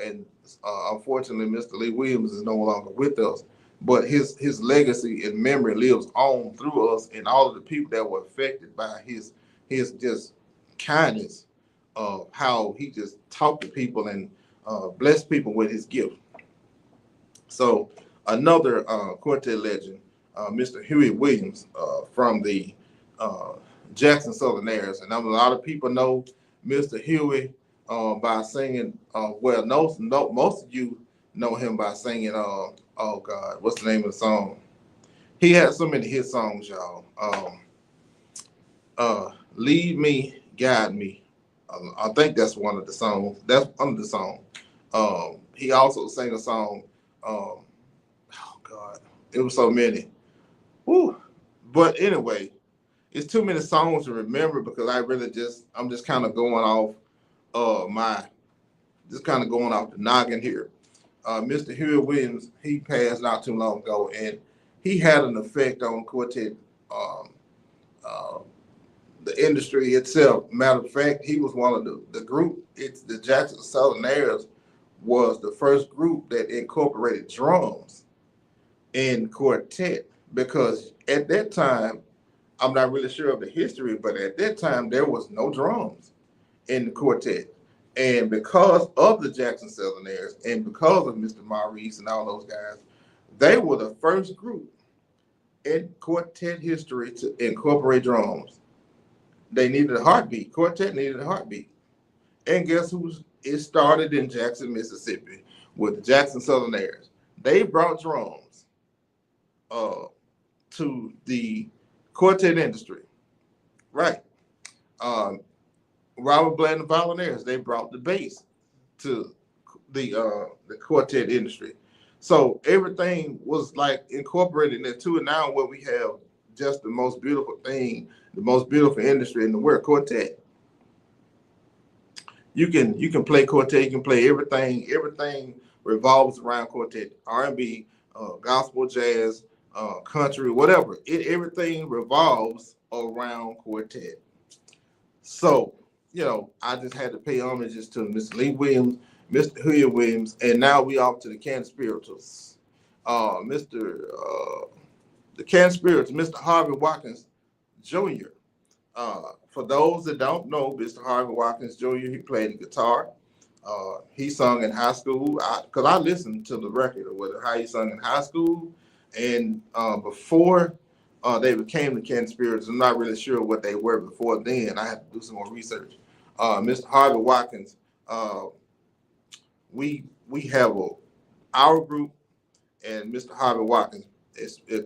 And unfortunately, Mr. Lee Williams is no longer with us. But his legacy and memory lives on through us and all of the people that were affected by his just kindness of how he just talked to people and blessed people with his gift. So another quartet legend, Mr. Huey Williams from the Jackson Southerners. And a lot of people know Mr. Huey by singing, most of you know him by singing, oh God, what's the name of the song? He had so many hit songs, y'all. Lead Me, Guide Me. I think that's one of the songs. That's one of the songs. He also sang a song, oh God, it was so many. Whew. But anyway, it's too many songs to remember because I'm just kind of going off the noggin here. Mr. Huey Williams, he passed not too long ago, and he had an effect on quartet, the industry itself. Matter of fact, he was one of the group. It's the Jackson Southerners was the first group that incorporated drums in quartet, because at that time, I'm not really sure of the history, but at that time there was no drums in the quartet. And because of the Jackson Southerners and because of Mr. Maurice and all those guys, they were the first group in quartet history to incorporate drums. They needed a heartbeat. Quartet needed a heartbeat. And guess who's it started in Jackson, Mississippi with the Jackson Southerners. They brought drums uh, to the quartet industry. Right. Um, Robert Bland and the Volunteers, they brought the bass to the quartet industry. So everything was like incorporated into it. Now what we have just the most beautiful thing, the most beautiful industry in the world, quartet. You can play quartet, you can play everything. Everything revolves around quartet. R&B, gospel, jazz, country, whatever. Everything revolves around quartet. So, I just had to pay homages to Mr. Lee Williams, Mr. Hilliard Williams, and now we off to the Conspirators. The Conspirators, Mr. Harvey Watkins Jr. For those that don't know, Mr. Harvey Watkins Jr., he played the guitar. He sung in high school, because I listened to the record of how he sung in high school. And before they became the Conspirators, I'm not really sure what they were before then. I had to do some more research. Mr. Harvey Watkins, we have our group and Mr. Harvey Watkins,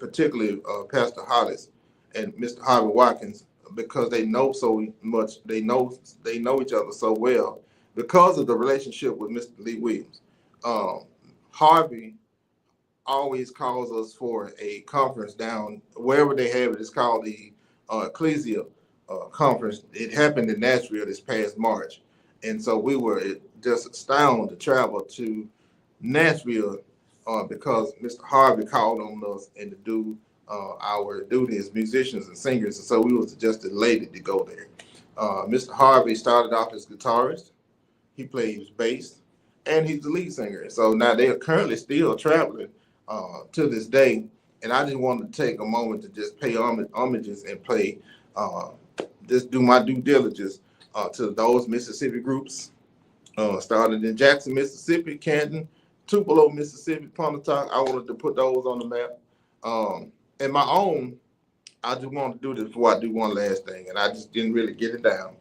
particularly Pastor Hollis and Mr. Harvey Watkins, because they know so much, they know each other so well because of the relationship with Mr. Lee Williams. Harvey always calls us for a conference down wherever they have it. It's called the Ecclesia Conference. It happened in Nashville this past March. And so we were just astounded to travel to Nashville because Mr. Harvey called on us and to do our duty as musicians and singers. And so we was just elated to go there. Mr. Harvey started off as guitarist. He plays bass, and he's the lead singer. So now they are currently still traveling to this day. And I just wanted to take a moment to just pay homages and play, just do my due diligence to those Mississippi groups. Started in Jackson, Mississippi, Canton, Tupelo, Mississippi, Pontotoc. I wanted to put those on the map. And my own, I just wanted to do this before I do one last thing, and I just didn't really get it down.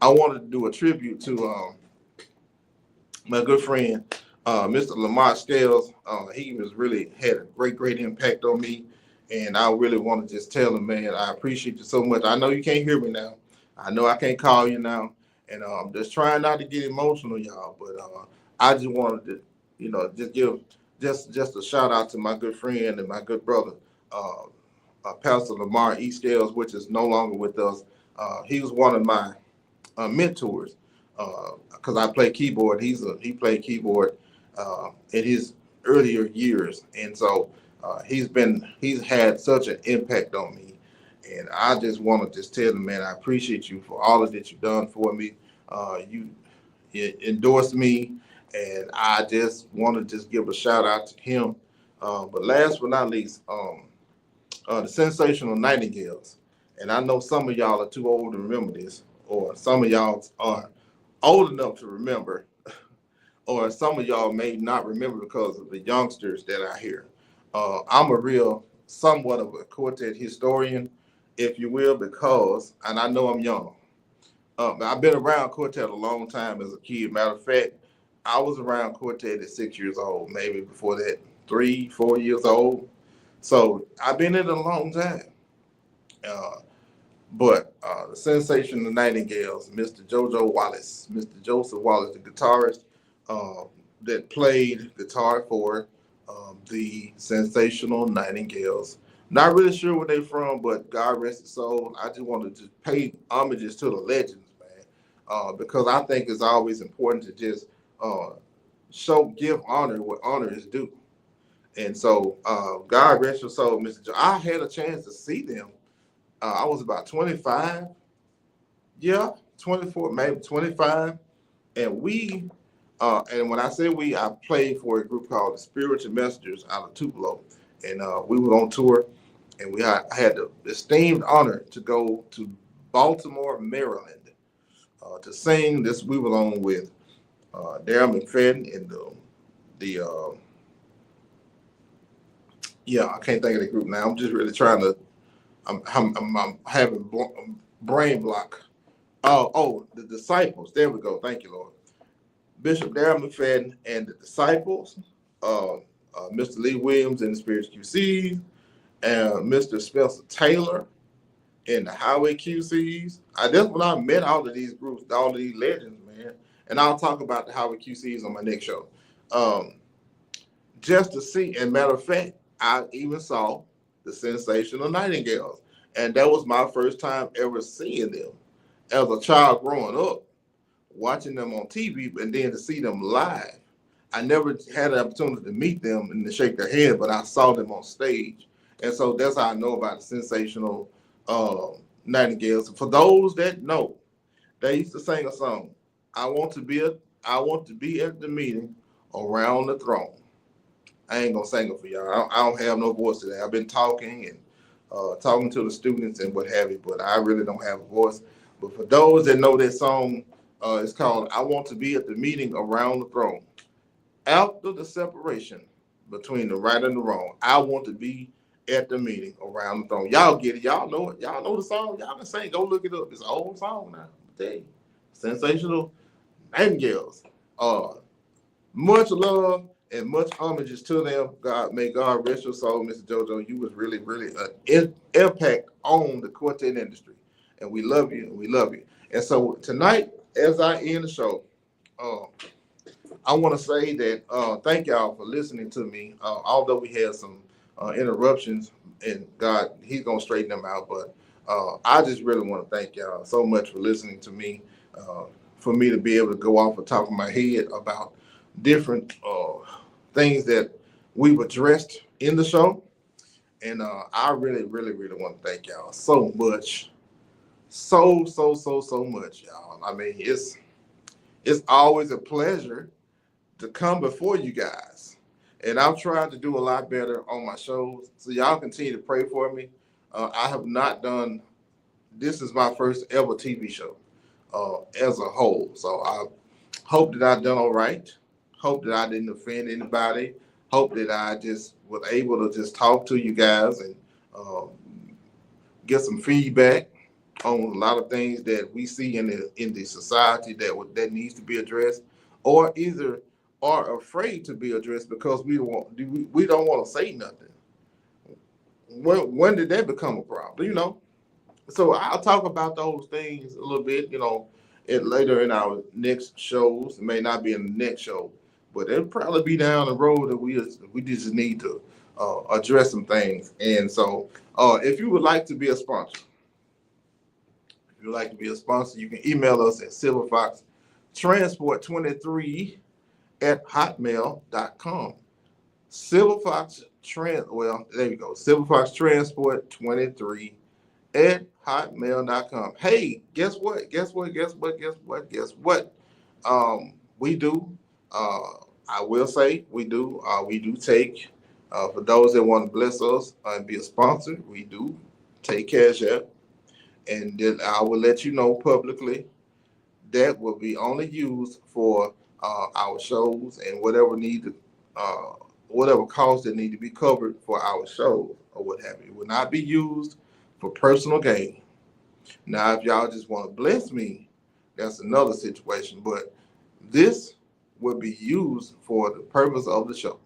I wanted to do a tribute to my good friend, Mr. Lamont Scales. He was really had a great impact on me, and I really want to just tell him, man, I appreciate you so much. I know you can't hear me now. I know I can't call you now, and I'm just trying not to get emotional, y'all. But I just wanted to, just give just a shout out to my good friend and my good brother, Pastor Lamar E. Scales, which is no longer with us. He was one of my mentors because I play keyboard. He played keyboard in his earlier years, and so he's had such an impact on me. And I just want to just tell him, man, I appreciate you for all of that you've done for me. You endorsed me, and I just want to just give a shout out to him. But last but not least, the Sensational Nightingales. And I know some of y'all are too old to remember this, or some of y'all are old enough to remember, or some of y'all may not remember because of the youngsters that I hear. I'm somewhat of a quartet historian, if you will, and I know I'm young. I've been around quartet a long time as a kid. Matter of fact, I was around quartet at 6 years old, maybe before that, 3-4 years old. So I've been in it a long time. But the Sensational Nightingales, Mr. JoJo Wallace, Mr. Joseph Wallace, the guitarist that played guitar for the Sensational Nightingales. Not really sure where they're from, but God rest his soul. I just wanted to pay homages to the legends, man, because I think it's always important to just give honor what honor is due. And so, God rest your soul, Mr. Joe. I had a chance to see them. I was about 25. Yeah, 24, maybe 25. And and when I say we, I played for a group called the Spiritual Messengers out of Tupelo. And we were on tour, and I had the esteemed honor to go to Baltimore, Maryland, to sing this. We were on with Darryl McFadden and I can't think of the group now. I'm just really trying to. I'm having brain block The disciples. There we go. Thank you, Lord. Bishop Darrell McFadden and the disciples, Mr. Lee Williams and the Spirits QCs, and Mr. Spencer Taylor in the Highway QCs. That's when I met all of these groups, all of these legends, man. And I'll talk about the Highway QCs on my next show. Just to see, and matter of fact, I even saw the Sensational Nightingales. And that was my first time ever seeing them as a child growing up, watching them on TV, and then to see them live. I never had an opportunity to meet them and to shake their hand, but I saw them on stage. And so that's how I know about the Sensational Nightingales. For those that know, they used to sing a song, I want to be at the meeting around the throne. I ain't gonna sing it for y'all. I don't have no voice today. I've been talking and talking to the students and what have you, but I really don't have a voice. But for those that know that song, it's called I Want to Be at the Meeting Around the Throne. After the separation between the right and the wrong, I want to be at the meeting around the throne. Y'all get it. Y'all know it. Y'all know the song. Y'all can sing. Go look it up. It's an old song now. I tell you. Sensational Nightingales. Much love and much homages to them. God, may God rest your soul, Mr. JoJo. You was really, really an impact on the quartet industry. And we love you, and we love you. And so tonight, as I end the show, I want to say that thank y'all for listening to me. Although we had some interruptions, and God, He's gonna straighten them out. But I just really want to thank y'all so much for listening to me. For me to be able to go off the top of my head about different things that we've addressed in the show, and I really, really, really want to thank y'all so much, so much, y'all. I mean, it's always a pleasure to come before you guys. And I've tried to do a lot better on my shows. So y'all continue to pray for me. I have not done, this is my first ever TV show as a whole. So I hope that I've done all right. Hope that I didn't offend anybody. Hope that I just was able to just talk to you guys and get some feedback on a lot of things that we see in the society that needs to be addressed, or either are afraid to be addressed because we don't want to say nothing. When did that become a problem? You know, so I'll talk about those things a little bit. You know, later in our next shows. It may not be in the next show, but it'll probably be down the road that we just need to address some things. And so, if you would like to be a sponsor. If you'd like to be a sponsor, you can email us at silverfox23@hotmail.com. There you go. silverfoxtransport23@hotmail.com. Hey, guess what? We do. I will say we do. We do take, for those that want to bless us and be a sponsor, we do take Cash App. And then I will let you know publicly that will be only used for our shows and whatever costs that need to be covered for our shows or what have you. It will not be used for personal gain. Now, if y'all just want to bless me, that's another situation. But this will be used for the purpose of the show.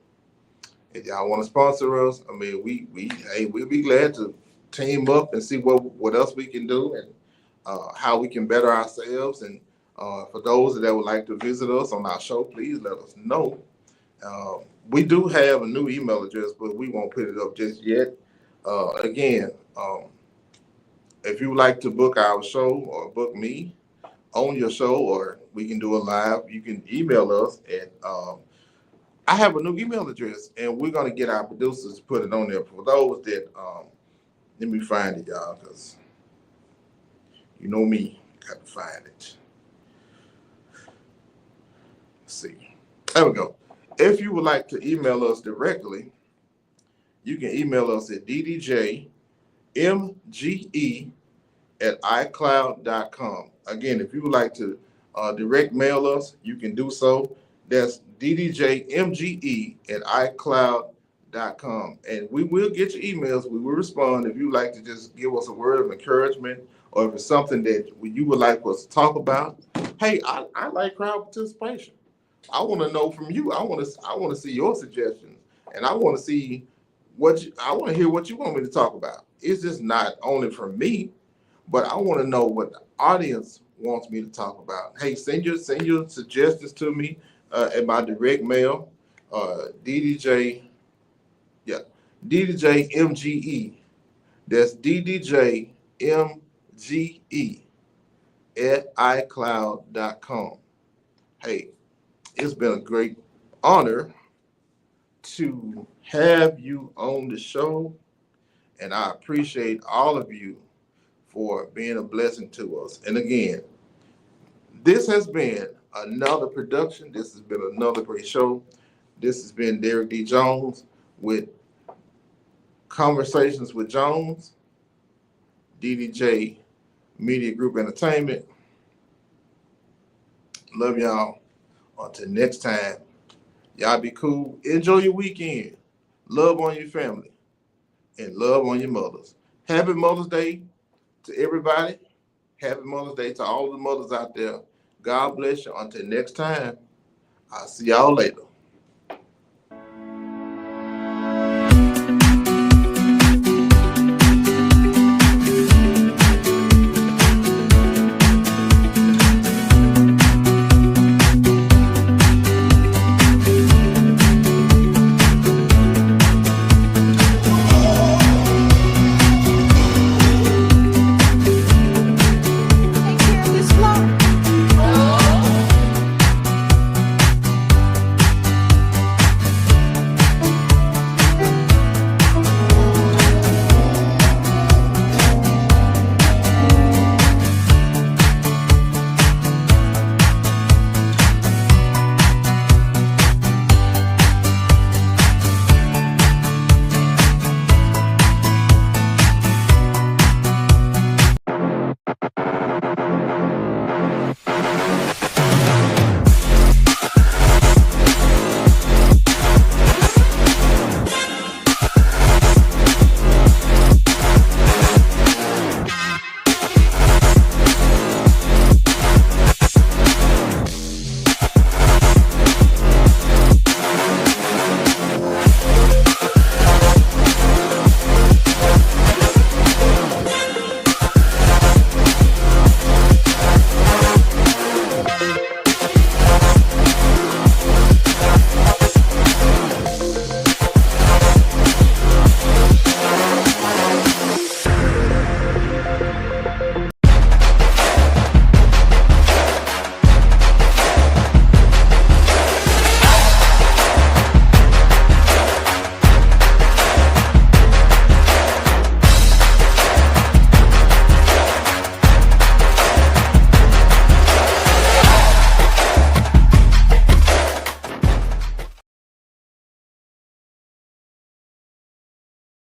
If y'all want to sponsor us, I mean, we'll be glad to team up and see what else we can do and how we can better ourselves. And for those that would like to visit us on our show, please let us know. We do have a new email address, but we won't put it up just yet. Again, if you would like to book our show or book me on your show, or we can do a live, you can email us at I have a new email address, and we're going to get our producers to put it on there. For those that let me find it, y'all, because you know me, got to find it. Let's see. There we go. If you would like to email us directly, you can email us at ddjmge@icloud.com. Again, if you would like to direct mail us, you can do so. That's ddjmge@icloud.com. And we will get your emails. We will respond. If you'd like to just give us a word of encouragement or if it's something that you would like us to talk about, hey, I like crowd participation. I want to know from you. I want to see your suggestions, and I want to see I want to hear what you want me to talk about. It's just not only from me, but I want to know what the audience wants me to talk about. Hey, send your suggestions to me at my direct mail, DDJ, yeah, DDJMGE. That's DDJMGE at iCloud.com. Hey, it's been a great honor to have you on the show, and I appreciate all of you for being a blessing to us. And again, this has been another production. This has been another great show. This has been Derek D. Jones with Conversations with Jones, DDJ Media Group Entertainment. Love y'all. Until next time, y'all be cool. Enjoy your weekend. Love on your family and love on your mothers. Happy Mother's Day to everybody. Happy Mother's Day to all the mothers out there. God bless you. Until next time, I'll see y'all later.